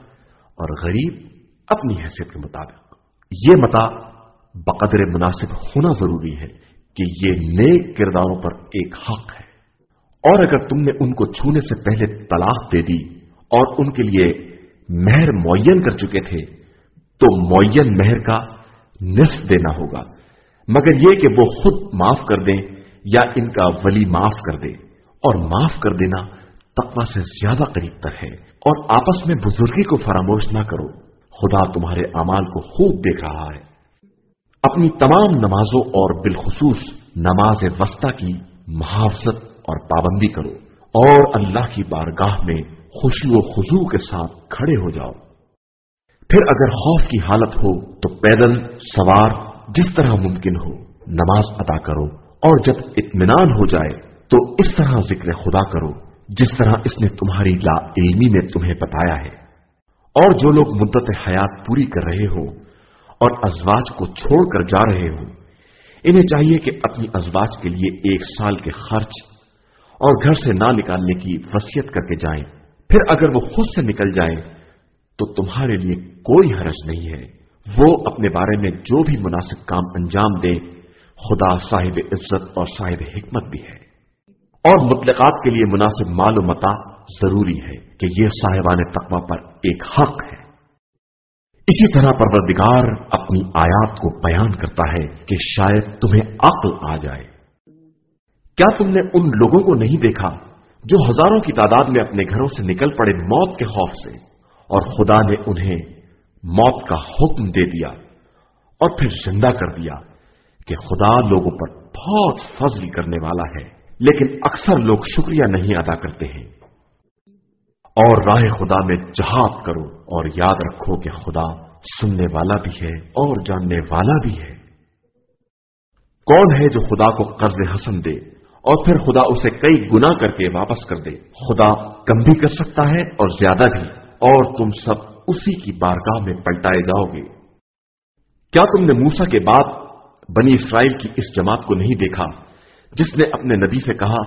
اور غریب اپنی حیثیت کے مطابق۔ یہ متاع بقدر مناسب ہونا ضروری ہے کہ یہ نیک کرداروں پر ایک حق ہے۔ اور اگر تم نے ان کو چھونے سے پہلے طلاق دے دی اور ان کے لیے مہر معین کر چکے تھے تو معین مہر کا نصف دینا ہوگا، مگر یہ کہ وہ خود معاف کر دیں یا ان کا ولی معاف کر دے، اور معاف کر دینا تقوی سے زیادہ قریب تر ہے۔ اور آپس میں بزرگی کو فراموش نہ کرو، خدا تمہارے اعمال کو خوب دیکھ رہا ہے۔ اپنی تمام نمازوں اور بالخصوص نماز وسطی کی محافظت اور پابندی کرو، اور اللہ کی بارگاہ میں خشوع و خضوع کے ساتھ کھڑے ہو جاؤ۔ پھر اگر خوف کی حالت ہو تو پیدل سوار جس طرح ممکن ہو نماز ادا کرو، اور جب اطمینان ہو جائے تو اس طرح ذکر خدا کرو جس طرح اس نے تمہاری لا علمی میں تمہیں بتایا ہے۔ اور جو لوگ مدت حیات پوری کر رہے ہو اور ازواج کو چھوڑ کر جا رہے ہو، انہیں چاہیے کہ اپنی ازواج کے لیے 1 سال کے خرچ اور گھر سے نہ نکالنے کی وصیت کر کے جائیں۔ پھر اگر وہ خود سے نکل جائیں تو تمہارے لیے کوئی حرج نہیں ہے۔ وہ اپنے بارے میں جو بھی مناسب کام انجام دے، خدا صاحب عزت اور صاحب حکمت بھی ہے۔ اور مطلقات کے لیے مناسب مال و متاع ضروری ہے کہ یہ صاحبان تقوی پر ایک حق ہے۔ اسی طرح پروردگار اپنی آیات کو بیان کرتا ہے کہ شاید تمہیں عقل آ جائے۔ کیا تم نے ان لوگوں کو نہیں دیکھا جو ہزاروں کی تعداد میں اپنے گھروں سے نکل پڑے موت کے خوف سے، اور خدا نے انہیں موت کا حکم دے دیا اور پھر زندہ کر دیا کہ خدا لوگوں پر بہت فضل کرنے والا ہے، لیکن اکثر لوگ شکریہ نہیں ادا کرتے ہیں۔ اور راہ خدا میں جہاد کرو اور یاد رکھو کہ خدا سننے والا بھی ہے اور جاننے والا بھی ہے۔ کون ہے جو خدا کو قرض حسن دے اور پھر خدا اسے کئی گنا کر کے واپس کر دے؟ خدا کم بھی کر سکتا ہے اور زیادہ بھی، اور تم سب اسی کی بارگاہ میں پلٹائے جاؤ گے۔ کیا تم نے موسیٰ کے بعد بنی اسرائیل کی اس جماعت کو نہیں دیکھا جس نے اپنے نبی سے کہا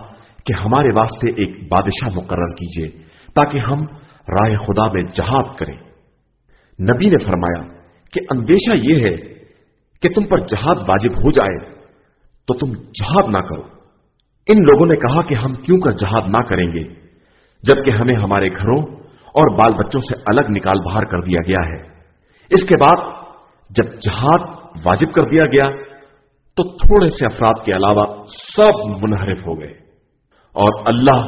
کہ ہمارے واسطے ایک بادشاہ مقرر کیجیے تاکہ ہم راہ خدا میں جہاد کریں؟ نبی نے فرمایا کہ اندیشہ یہ ہے کہ تم پر جہاد واجب ہو جائے تو تم جہاد نہ کرو۔ ان لوگوں نے کہا کہ ہم کیوں کر جہاد نہ کریں گے جبکہ ہمیں ہمارے گھروں اور بال بچوں سے الگ نکال باہر کر دیا گیا ہے۔ اس کے بعد جب جہاد واجب کر دیا گیا تو تھوڑے سے افراد کے علاوہ سب منحرف ہو گئے، اور اللہ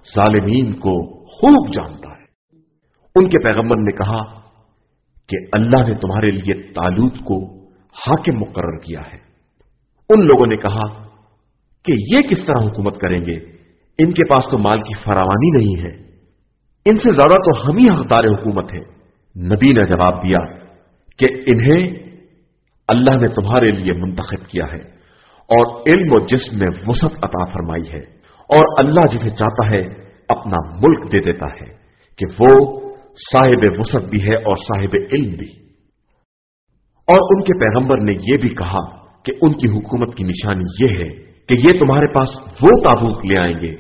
ظالمین کو خوب جانتا ہے۔ ان کے پیغمبر نے کہا کہ اللہ نے تمہارے لیے طالوت کو حاکم مقرر کیا ہے۔ ان لوگوں نے کہا کہ یہ کس طرح حکومت کریں گے، ان کے پاس تو مال کی فراوانی نہیں ہے، ان سے زیادہ تو ہم ہی حقدار حکومت ہے۔ نبی نے جواب دیا کہ انہیں اللہ نے تمہارے لیے منتخب کیا ہے اور علم و جسم میں وسعت عطا فرمائی ہے، اور اللہ جسے چاہتا ہے اپنا ملک دے دیتا ہے کہ وہ صاحب وسعت بھی ہے اور صاحب علم بھی۔ اور ان کے پیغمبر نے یہ بھی کہا کہ ان کی حکومت کی نشانی یہ ہے کہ یہ تمہارے پاس وہ تابوت لے آئیں گے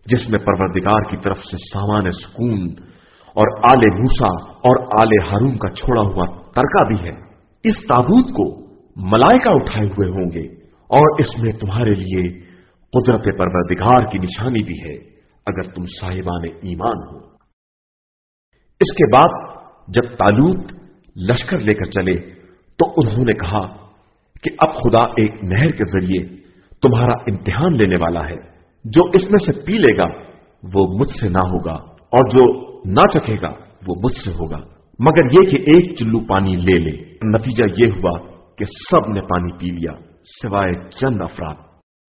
جس میں پروردگار کی طرف سے سامان سکون اور آل موسیٰ اور آل ہارون کا چھوڑا ہوا ترکہ بھی ہے۔ اس تابوت کو ملائکہ اٹھائے ہوئے ہوں گے، اور اس میں تمہارے لیے قدرت پروردگار کی نشانی بھی ہے اگر تم صاحبان ایمان ہو۔ اس کے بعد جب طالوت لشکر لے کر چلے تو انہوں نے کہا کہ اب خدا ایک نہر کے ذریعے تمہارا امتحان لینے والا ہے، جو اس میں سے پی لے گا وہ مجھ سے نہ ہوگا، اور جو نہ چکھے گا وہ مجھ سے ہوگا، مگر یہ کہ ایک چلو پانی لے لے۔ نتیجہ یہ ہوا کہ سب نے پانی پی لیا سوائے چند افراد۔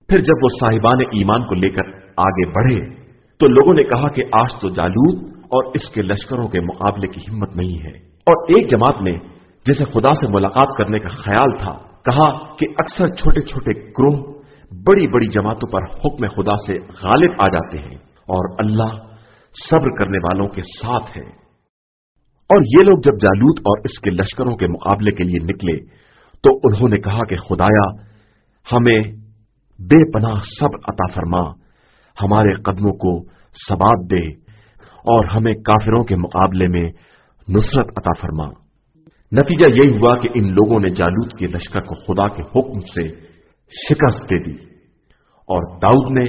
پھر جب وہ صاحبان ایمان کو لے کر آگے بڑھے تو لوگوں نے کہا کہ آج تو جالوت اور اس کے لشکروں کے مقابلے کی ہمت نہیں ہے۔ اور ایک جماعت نے جسے خدا سے ملاقات کرنے کا خیال تھا کہا کہ اکثر چھوٹے چھوٹے گروہ بڑی بڑی جماعتوں پر حکم خدا سے غالب آ جاتے ہیں، اور اللہ صبر کرنے والوں کے ساتھ ہے۔ اور یہ لوگ جب جالوت اور اس کے لشکروں کے مقابلے کے لیے نکلے تو انہوں نے کہا کہ خدایا ہمیں بے پناہ صبر عطا فرما، ہمارے قدموں کو ثبات دے اور ہمیں کافروں کے مقابلے میں نصرت عطا فرما۔ نتیجہ یہی ہوا کہ ان لوگوں نے جالوت کے لشکر کو خدا کے حکم سے شکست دے دی، اور داؤد نے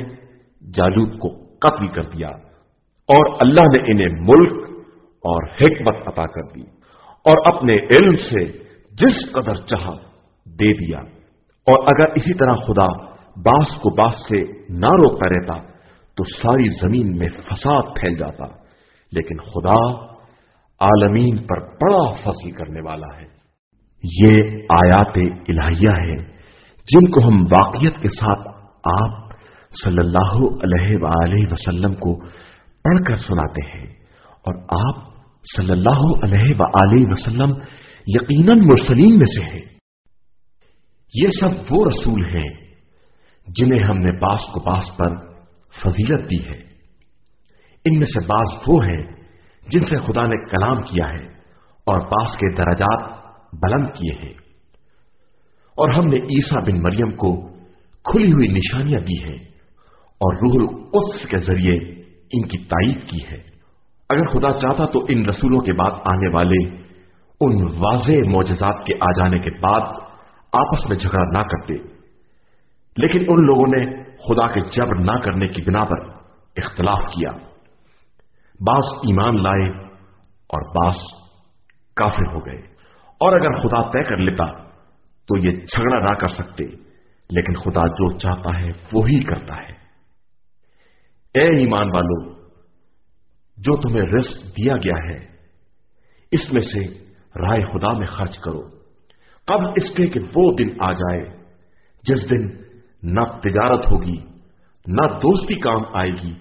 جالوت کو قتل کر دیا، اور اللہ نے انہیں ملک اور حکمت عطا کر دی اور اپنے علم سے جس قدر چاہا دے دیا۔ اور اگر اسی طرح خدا باس کو باس سے نہ روکتا رہتا تو ساری زمین میں فساد پھیل جاتا، لیکن خدا عالمین پر بڑا فضل کرنے والا ہے۔ یہ آیات الہیہ ہے جن کو ہم واقعیت کے ساتھ آپ صلی اللہ علیہ وآلہ وسلم کو پڑھ کر سناتے ہیں، اور آپ صلی اللہ علیہ وآلہ وسلم یقیناً مرسلین میں سے ہیں۔ یہ سب وہ رسول ہیں جنہیں ہم نے باس کو باس پر فضیلت دی ہے۔ ان میں سے بعض وہ ہیں جن سے خدا نے کلام کیا ہے اور باس کے درجات بلند کیے ہیں، اور ہم نے عیسیٰ بن مریم کو کھلی ہوئی نشانیاں دی ہیں اور روح القدس کے ذریعے ان کی تائید کی ہے، اگر خدا چاہتا تو ان رسولوں کے بعد آنے والے ان واضح معجزات کے آ جانے کے بعد آپس میں جھگڑا نہ کرتے، لیکن ان لوگوں نے خدا کے جبر نہ کرنے کی بنا پر اختلاف کیا۔ بعض ایمان لائے اور بعض کافر ہو گئے، اور اگر خدا طے کر لیتا تو یہ جھگڑا نہ کر سکتے، لیکن خدا جو چاہتا ہے وہی کرتا ہے۔ اے ایمان والو، جو تمہیں رزق دیا گیا ہے اس میں سے رائے خدا میں خرچ کرو، قبل اس کے کہ وہ دن آ جائے جس دن نہ تجارت ہوگی، نہ دوستی کام آئے گی،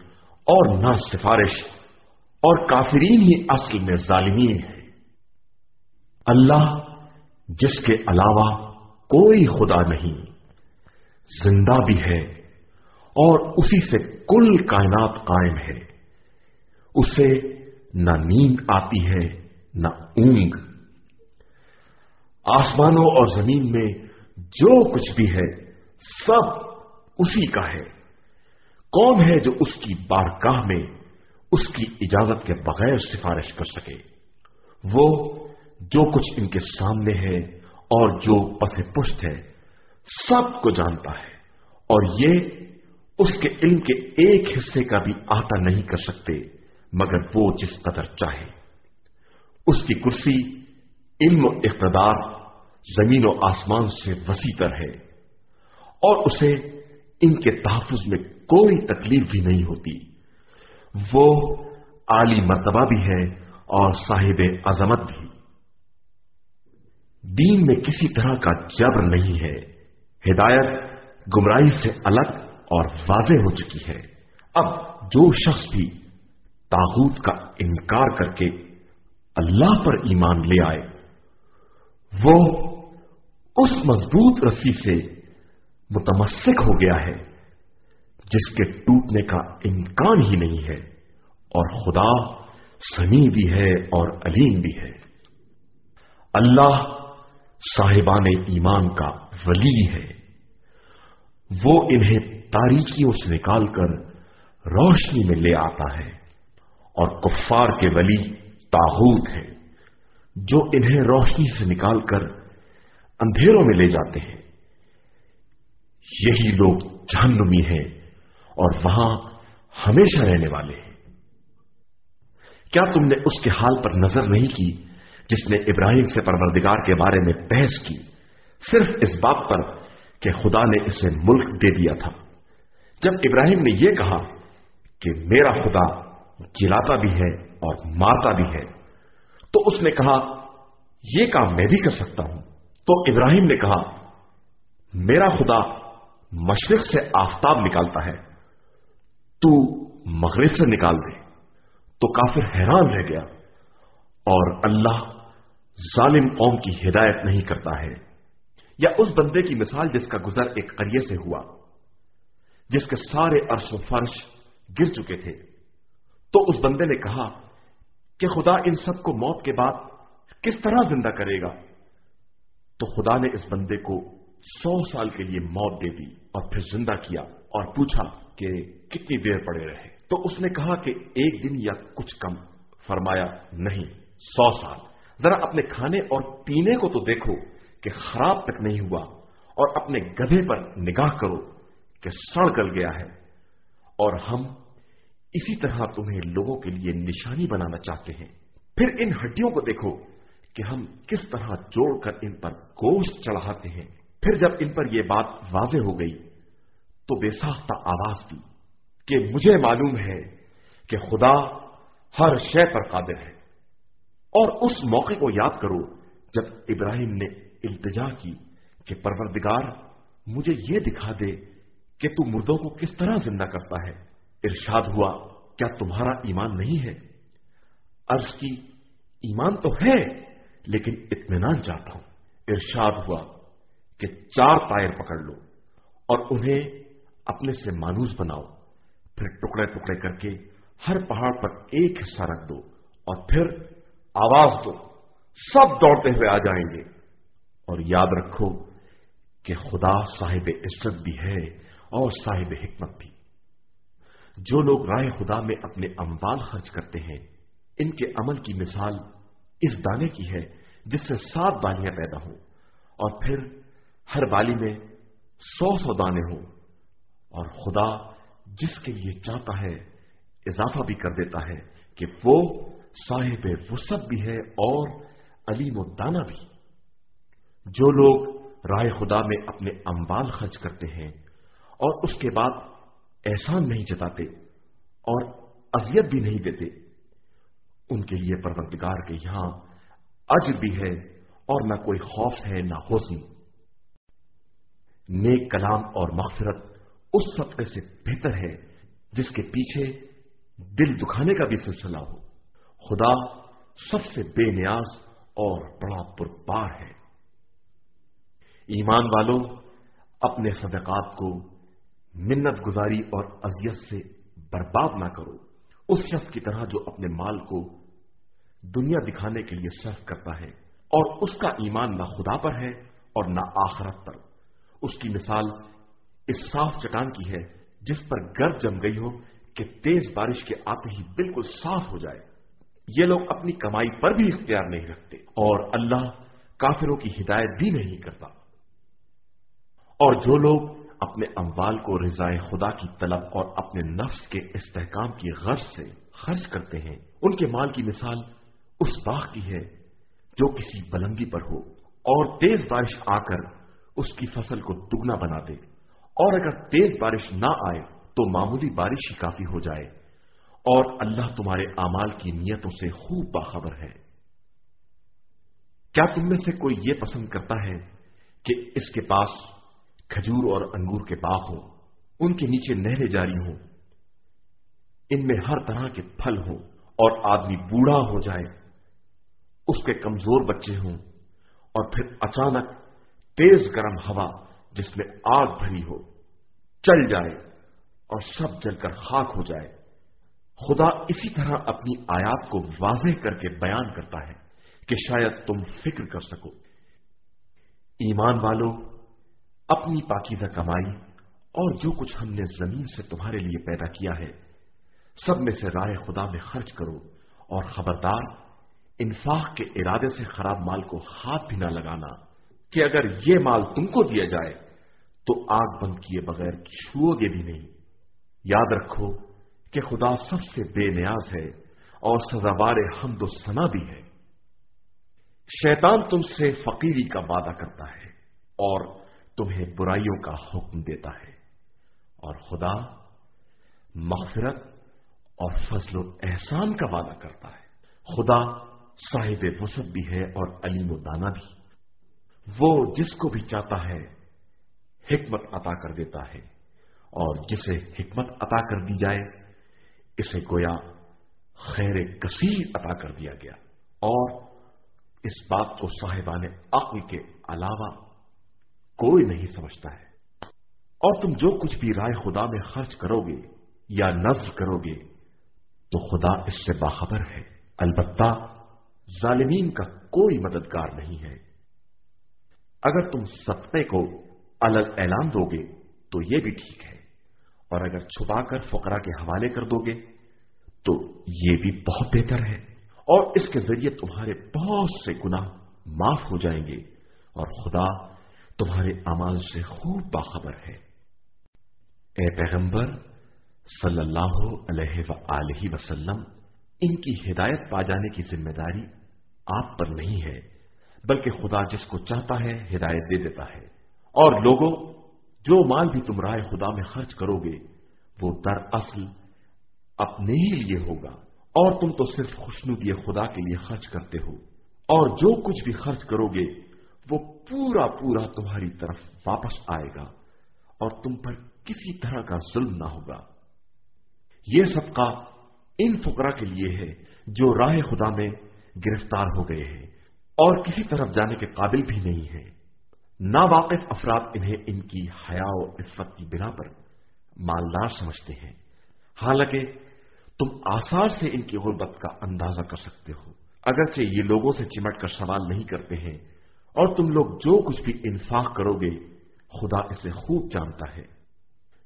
اور نہ سفارش، اور کافرین ہی اصل میں ظالمین ہے۔ اللہ جس کے علاوہ کوئی خدا نہیں، زندہ بھی ہے اور اسی سے کل کائنات قائم ہے، اسے نہ نیند آتی ہے نہ اونگ۔ آسمانوں اور زمین میں جو کچھ بھی ہے سب اسی کا ہے۔ کون ہے جو اس کی بارگاہ میں اس کی اجازت کے بغیر سفارش کر سکے؟ وہ جو کچھ ان کے سامنے ہے اور جو پس پشت ہے سب کو جانتا ہے، اور یہ اس کے علم کے ایک حصے کا بھی احاطہ نہیں کر سکتے مگر وہ جس قدر چاہے۔ اس کی کرسی علم و اقتدار زمین و آسمان سے وسیع تر ہے، اور اسے ان کے تحفظ میں کوئی تکلیف بھی نہیں ہوتی۔ وہ عالی مرتبہ بھی ہے اور صاحب عظمت بھی۔ دین میں کسی طرح کا جبر نہیں ہے، ہدایت گمراہی سے الگ اور واضح ہو چکی ہے۔ اب جو شخص بھی طاغوت کا انکار کر کے اللہ پر ایمان لے آئے وہ اس مضبوط رسی سے متمسک ہو گیا ہے جس کے ٹوٹنے کا امکان ہی نہیں ہے، اور خدا سمیع بھی ہے اور علیم بھی ہے۔ اللہ صاحبان ایمان کا ولی ہے، وہ انہیں تاریکیوں سے نکال کر روشنی میں لے آتا ہے، اور کفار کے ولی طاغوت ہے جو انہیں روشنی سے نکال کر اندھیروں میں لے جاتے ہیں۔ یہی لوگ جہنمی ہیں اور وہاں ہمیشہ رہنے والے ہیں۔ کیا تم نے اس کے حال پر نظر نہیں کی جس نے ابراہیم سے پروردگار کے بارے میں بحث کی، صرف اس بات پر کہ خدا نے اسے ملک دے دیا تھا؟ جب ابراہیم نے یہ کہا کہ میرا خدا جلاتا بھی ہے اور مارتا بھی ہے، تو اس نے کہا یہ کام میں بھی کر سکتا ہوں۔ تو ابراہیم نے کہا میرا خدا مشرق سے آفتاب نکالتا ہے، تو مغرب سے نکال دے۔ تو کافر حیران رہ گیا، اور اللہ ظالم قوم کی ہدایت نہیں کرتا ہے۔ یا اس بندے کی مثال جس کا گزر ایک قریے سے ہوا جس کے سارے عرش و فرش گر چکے تھے، تو اس بندے نے کہا کہ خدا ان سب کو موت کے بعد کس طرح زندہ کرے گا؟ تو خدا نے اس بندے کو 100 سال کے لیے موت دے دی اور پھر زندہ کیا، اور پوچھا کہ کتنی دیر پڑے رہے؟ تو اس نے کہا کہ 1 دن یا کچھ کم۔ فرمایا نہیں، 100 سال۔ ذرا اپنے کھانے اور پینے کو تو دیکھو کہ خراب تک نہیں ہوا، اور اپنے گدھے پر نگاہ کرو کہ سڑ گل گیا ہے۔ اور ہم اسی طرح تمہیں لوگوں کے لیے نشانی بنانا چاہتے ہیں۔ پھر ان ہڈیوں کو دیکھو کہ ہم کس طرح جوڑ کر ان پر گوشت چڑھاتے ہیں۔ پھر جب ان پر یہ بات واضح ہو گئی تو بے ساختہ آواز دی کہ مجھے معلوم ہے کہ خدا ہر شے پر قادر ہے۔ اور اس موقع کو یاد کرو جب ابراہیم نے التجا کی کہ پروردگار مجھے یہ دکھا دے کہ تو مردوں کو کس طرح زندہ کرتا ہے۔ ارشاد ہوا کیا تمہارا ایمان نہیں ہے؟ عرض کی ایمان تو ہے لیکن اطمینان چاہتا ہوں۔ ارشاد ہوا کہ 4 طائر پکڑ لو اور انہیں اپنے سے مانوس بناؤ، پھر ٹکڑے ٹکڑے کر کے ہر پہاڑ پر ایک حصہ رکھ دو، اور پھر آواز دو، سب دوڑتے ہوئے آ جائیں گے۔ اور یاد رکھو کہ خدا صاحب عزت بھی ہے اور صاحب حکمت بھی۔ جو لوگ راہ خدا میں اپنے اموال خرچ کرتے ہیں ان کے عمل کی مثال اس دانے کی ہے جس سے 7 بالیاں پیدا ہوں اور پھر ہر بالی میں 100 دانے ہوں، اور خدا جس کے لیے چاہتا ہے اضافہ بھی کر دیتا ہے کہ وہ صاحب وسعت بھی ہے اور علیم و دانا بھی۔ جو لوگ راہ خدا میں اپنے اموال خرچ کرتے ہیں اور اس کے بعد احسان نہیں جتاتے اور اذیت بھی نہیں دیتے، ان کے لیے پروردگار کے یہاں اجر بھی ہے اور نہ کوئی خوف ہے نہ حزن۔ نیک کلام اور مغفرت اس صدقے سے بہتر ہے جس کے پیچھے دل دکھانے کا بھی سلسلہ ہو۔ خدا سب سے بے نیاز اور بڑا پربار ہے۔ ایمان والوں، اپنے صدقات کو منت گزاری اور اذیت سے برباد نہ کرو، اس شخص کی طرح جو اپنے مال کو دنیا دکھانے کے لیے صرف کرتا ہے اور اس کا ایمان نہ خدا پر ہے اور نہ آخرت پر۔ اس کی مثال اس صاف چٹان کی ہے جس پر گرد جم گئی ہو کہ تیز بارش کے آتے ہی بالکل صاف ہو جائے۔ یہ لوگ اپنی کمائی پر بھی اختیار نہیں رکھتے اور اللہ کافروں کی ہدایت بھی نہیں کرتا۔ اور جو لوگ اپنے اموال کو رضائے خدا کی طلب اور اپنے نفس کے استحکام کی غرض سے خرچ کرتے ہیں، ان کے مال کی مثال اس باغ کی ہے جو کسی بلندی پر ہو اور تیز بارش آ کر اس کی فصل کو دگنا بنا دے، اور اگر تیز بارش نہ آئے تو معمولی بارش ہی کافی ہو جائے، اور اللہ تمہارے اعمال کی نیتوں سے خوب باخبر ہے۔ کیا تم میں سے کوئی یہ پسند کرتا ہے کہ اس کے پاس کھجور اور انگور کے باغ ہوں، ان کے نیچے نہریں جاری ہوں، ان میں ہر طرح کے پھل ہوں، اور آدمی بوڑھا ہو جائے، اس کے کمزور بچے ہوں، اور پھر اچانک تیز گرم ہوا جس میں آگ بھری ہو چل جائے اور سب جل کر خاک ہو جائے؟ خدا اسی طرح اپنی آیات کو واضح کر کے بیان کرتا ہے کہ شاید تم فکر کر سکو۔ ایمان والو، اپنی پاکیزہ کمائی اور جو کچھ ہم نے زمین سے تمہارے لیے پیدا کیا ہے سب میں سے راہ خدا میں خرچ کرو، اور خبردار انفاق کے ارادے سے خراب مال کو ہاتھ بھی نہ لگانا کہ اگر یہ مال تم کو دیا جائے تو آگ بند کیے بغیر چھو گے بھی نہیں۔ یاد رکھو کہ خدا سب سے بے نیاز ہے اور سزاوار حمد و ثنا بھی ہے۔ شیطان تم سے فقیری کا وعدہ کرتا ہے اور تمہیں برائیوں کا حکم دیتا ہے، اور خدا مغفرت اور فضل و احسان کا وعدہ کرتا ہے۔ خدا صاحب وسعت بھی ہے اور علیم و دانا بھی۔ وہ جس کو بھی چاہتا ہے حکمت عطا کر دیتا ہے، اور جسے حکمت عطا کر دی جائے اسے گویا خیر کثیر عطا کر دیا گیا، اور اس بات کو صاحبان عقل کے علاوہ کوئی نہیں سمجھتا ہے۔ اور تم جو کچھ بھی رائے خدا میں خرچ کرو گے یا نذر کرو گے تو خدا اس سے باخبر ہے، البتہ ظالمین کا کوئی مددگار نہیں ہے۔ اگر تم صدقے کو علل اعلان دو گے تو یہ بھی ٹھیک ہے، اور اگر چھپا کر فقراء کے حوالے کر دو گے تو یہ بھی بہت بہتر ہے، اور اس کے ذریعے تمہارے بہت سے گناہ معاف ہو جائیں گے، اور خدا تمہارے اعمال سے خوب باخبر ہے۔ اے پیغمبر صلی اللہ علیہ وآلہ وسلم، ان کی ہدایت پا جانے کی ذمہ داری آپ پر نہیں ہے، بلکہ خدا جس کو چاہتا ہے ہدایت دے دیتا ہے۔ اور لوگوں، جو مال بھی تم راہ خدا میں خرچ کرو گے وہ دراصل اپنے ہی لیے ہوگا، اور تم تو صرف خوشنودی خدا کے لیے خرچ کرتے ہو، اور جو کچھ بھی خرچ کرو گے وہ پورا پورا تمہاری طرف واپس آئے گا، اور تم پر کسی طرح کا ظلم نہ ہوگا۔ یہ صدقہ ان فقراء کے لیے ہے جو راہ خدا میں گرفتار ہو گئے ہیں اور کسی طرف جانے کے قابل بھی نہیں ہیں۔ ناواقف افراد انہیں ان کی حیا و عفت کی بنا پر مالدار سمجھتے ہیں، حالانکہ تم آثار سے ان کی غربت کا اندازہ کر سکتے ہو۔ اگرچہ یہ لوگوں سے چمٹ کر سوال نہیں کرتے ہیں، اور تم لوگ جو کچھ بھی انفاق کرو گے خدا اسے خوب جانتا ہے۔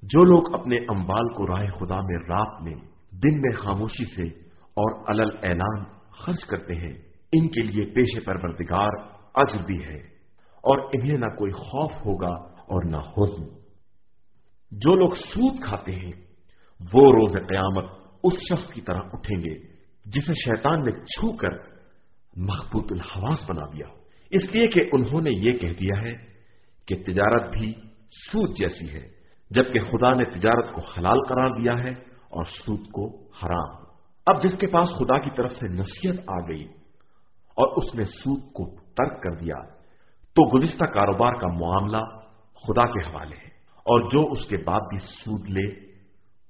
جو لوگ اپنے اموال کو راہ خدا میں رات میں دن میں خاموشی سے اور علل اعلان خرچ کرتے ہیں، ان کے لیے پیش پروردگار اجر بھی ہے، اور انہیں نہ کوئی خوف ہوگا اور نہ حزن۔ جو لوگ سود کھاتے ہیں وہ روز قیامت اس شخص کی طرح اٹھیں گے جسے شیطان نے چھو کر مخبوط الحواس بنا دیا، اس لیے کہ انہوں نے یہ کہہ دیا ہے کہ تجارت بھی سود جیسی ہے، جبکہ خدا نے تجارت کو حلال قرار دیا ہے اور سود کو حرام۔ اب جس کے پاس خدا کی طرف سے نصیحت آ گئی اور اس نے سود کو ترک کر دیا تو گزشتہ کاروبار کا معاملہ خدا کے حوالے ہے، اور جو اس کے بعد بھی سود لے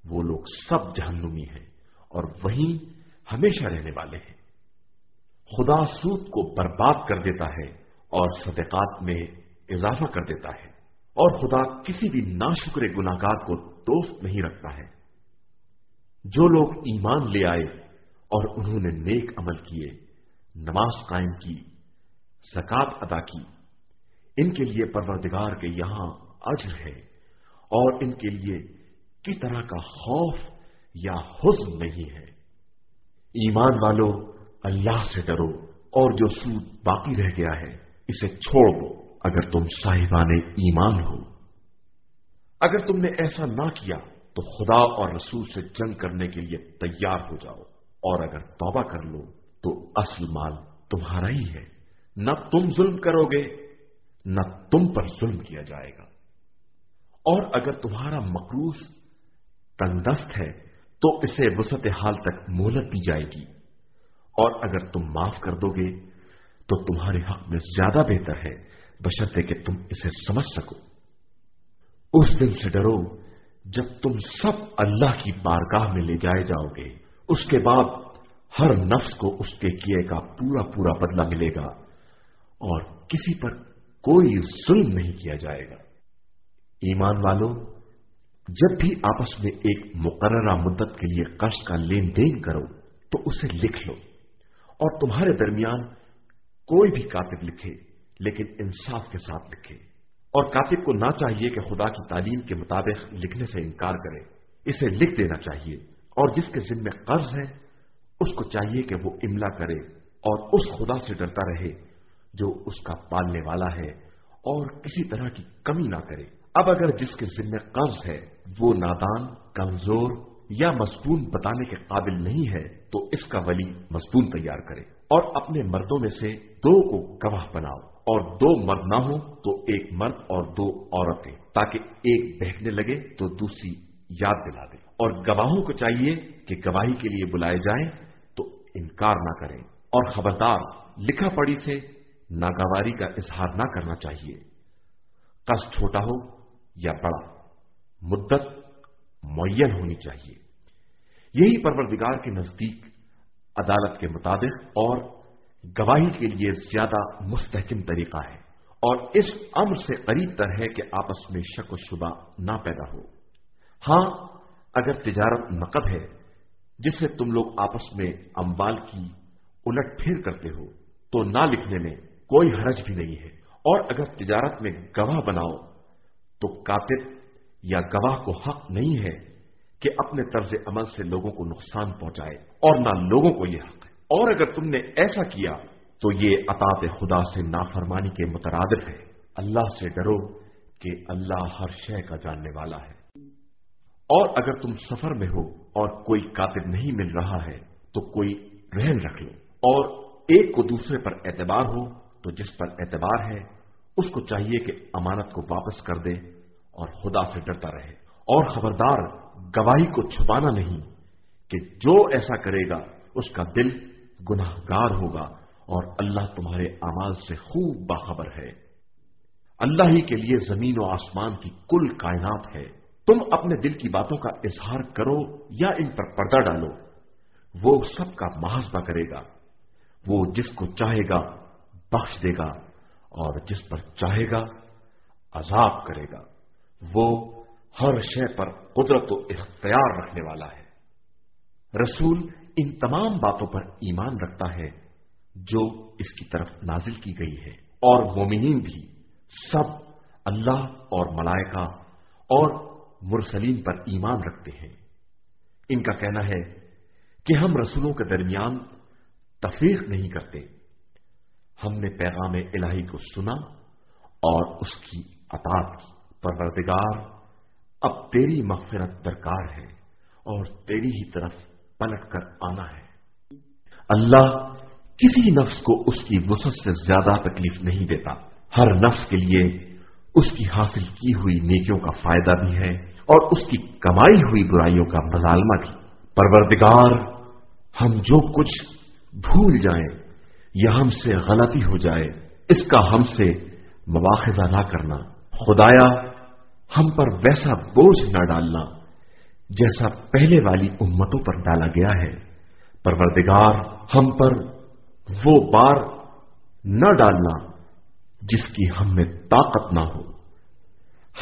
وہ لوگ سب جہنمی ہیں اور وہیں ہمیشہ رہنے والے ہیں۔ خدا سود کو برباد کر دیتا ہے اور صدقات میں اضافہ کر دیتا ہے، اور خدا کسی بھی ناشکر گناہگار کو دوست نہیں رکھتا ہے۔ جو لوگ ایمان لے آئے اور انہوں نے نیک عمل کیے، نماز قائم کی، زکات ادا کی، ان کے لیے پروردگار کے یہاں اجر ہے، اور ان کے لیے کسی طرح کا خوف یا حزن نہیں ہے۔ ایمان والو، اللہ سے ڈرو، اور جو سود باقی رہ گیا ہے اسے چھوڑ دو اگر تم صاحبان ایمان ہو۔ اگر تم نے ایسا نہ کیا تو خدا اور رسول سے جنگ کرنے کے لیے تیار ہو جاؤ، اور اگر توبہ کر لو تو اصل مال تمہارا ہی ہے، نہ تم ظلم کرو گے نہ تم پر ظلم کیا جائے گا۔ اور اگر تمہارا مقروض تنگ دست ہے تو اسے وسعت حال تک مہلت دی جائے گی، اور اگر تم معاف کر دو گے تو تمہارے حق میں زیادہ بہتر ہے، بشرطے کہ تم اسے سمجھ سکو۔ اس دن سے ڈرو جب تم سب اللہ کی بارگاہ میں لے جائے جاؤ گے، اس کے بعد ہر نفس کو اس کے کیے کا پورا پورا بدلہ ملے گا، اور کسی پر کوئی ظلم نہیں کیا جائے گا۔ ایمان والو، جب بھی آپس میں ایک مقررہ مدت کے لیے قرض کا لین دین کرو تو اسے لکھ لو، اور تمہارے درمیان کوئی بھی کاتب لکھے لیکن انصاف کے ساتھ لکھے، اور کاتب کو نہ چاہیے کہ خدا کی تعلیم کے مطابق لکھنے سے انکار کرے، اسے لکھ دینا چاہیے، اور جس کے ذمہ قرض ہے اس کو چاہیے کہ وہ املا کرے اور اس خدا سے ڈرتا رہے جو اس کا پالنے والا ہے، اور کسی طرح کی کمی نہ کرے۔ اب اگر جس کے ذمہ قرض ہے وہ نادان، کمزور یا مضمون بتانے کے قابل نہیں ہے تو اس کا ولی مضمون تیار کرے، اور اپنے مردوں میں سے 2 کو گواہ بناؤ، اور 2 مرد نہ ہو تو 1 مرد اور 2 عورتیں، تاکہ ایک بہکنے لگے تو دوسری یاد دلا دے۔ اور گواہوں کو چاہیے کہ گواہی کے لیے بلائے جائیں تو انکار نہ کریں، اور خبردار لکھا پڑھی سے ناگواری کا اظہار نہ کرنا چاہیے، قرض چھوٹا ہو یا بڑا، مدت معین ہونی چاہیے۔ یہی پروردگار کے نزدیک عدالت کے مطابق اور گواہی کے لیے زیادہ مستحکم طریقہ ہے، اور اس امر سے قریب تر ہے کہ آپس میں شک و شبہ نہ پیدا ہو۔ ہاں، اگر تجارت نقد ہے جس سے تم لوگ آپس میں اموال کی الٹ پھیر کرتے ہو تو نہ لکھنے میں کوئی حرج بھی نہیں ہے، اور اگر تجارت میں گواہ بناؤ تو کاتب یا گواہ کو حق نہیں ہے کہ اپنے طرز عمل سے لوگوں کو نقصان پہنچائے، اور نہ لوگوں کو یہ حق ہے۔ اور اگر تم نے ایسا کیا تو یہ اطاعت خدا سے نافرمانی کے مترادف ہے۔ اللہ سے ڈرو کہ اللہ ہر شے کا جاننے والا ہے۔ اور اگر تم سفر میں ہو اور کوئی کاتب نہیں مل رہا ہے تو کوئی رہن رکھ لو، اور ایک کو دوسرے پر اعتبار ہو تو جس پر اعتبار ہے اس کو چاہیے کہ امانت کو واپس کر دے اور خدا سے ڈرتا رہے۔ اور خبردار، گواہی کو چھپانا نہیں کہ جو ایسا کرے گا اس کا دل گناہگار ہوگا، اور اللہ تمہارے اعمال سے خوب باخبر ہے۔ اللہ ہی کے لیے زمین و آسمان کی کل کائنات ہے، تم اپنے دل کی باتوں کا اظہار کرو یا ان پر پردہ ڈالو، وہ سب کا محاسبہ کرے گا۔ وہ جس کو چاہے گا بخش دے گا اور جس پر چاہے گا عذاب کرے گا۔ وہ ہر شے پر قدرت و اختیار رکھنے والا ہے۔ رسول ان تمام باتوں پر ایمان رکھتا ہے جو اس کی طرف نازل کی گئی ہے، اور مومنین بھی سب اللہ اور ملائکہ اور مرسلین پر ایمان رکھتے ہیں۔ ان کا کہنا ہے کہ ہم رسولوں کے درمیان تفریق نہیں کرتے. ہم نے پیغام الہی کو سنا اور اس کی اطاعت کی. پروردگار، اب تیری مغفرت درکار ہے اور تیری ہی طرف پلٹ کر آنا ہے. اللہ کسی نفس کو اس کی وسعت سے زیادہ تکلیف نہیں دیتا. ہر نفس کے لیے اس کی حاصل کی ہوئی نیکیوں کا فائدہ بھی ہے اور اس کی کمائی ہوئی برائیوں کا مظالمہ بھی. پروردگار، ہم جو کچھ بھول جائیں یا ہم سے غلطی ہو جائے اس کا ہم سے مواخذہ نہ کرنا. خدایا، ہم پر ویسا بوجھ نہ ڈالنا جیسا پہلے والی امتوں پر ڈالا گیا ہے. پروردگار، ہم پر وہ بار نہ ڈالنا جس کی ہم میں طاقت نہ ہو.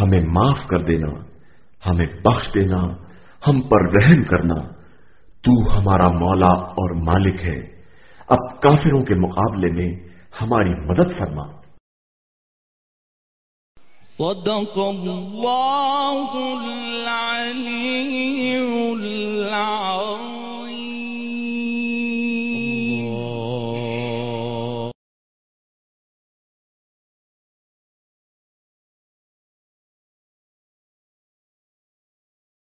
ہمیں معاف کر دینا، ہمیں بخش دینا، ہم پر رحم کرنا. تو ہمارا مولا اور مالک ہے. اب کافروں کے مقابلے میں ہماری مدد فرما. صدق اللہ العلی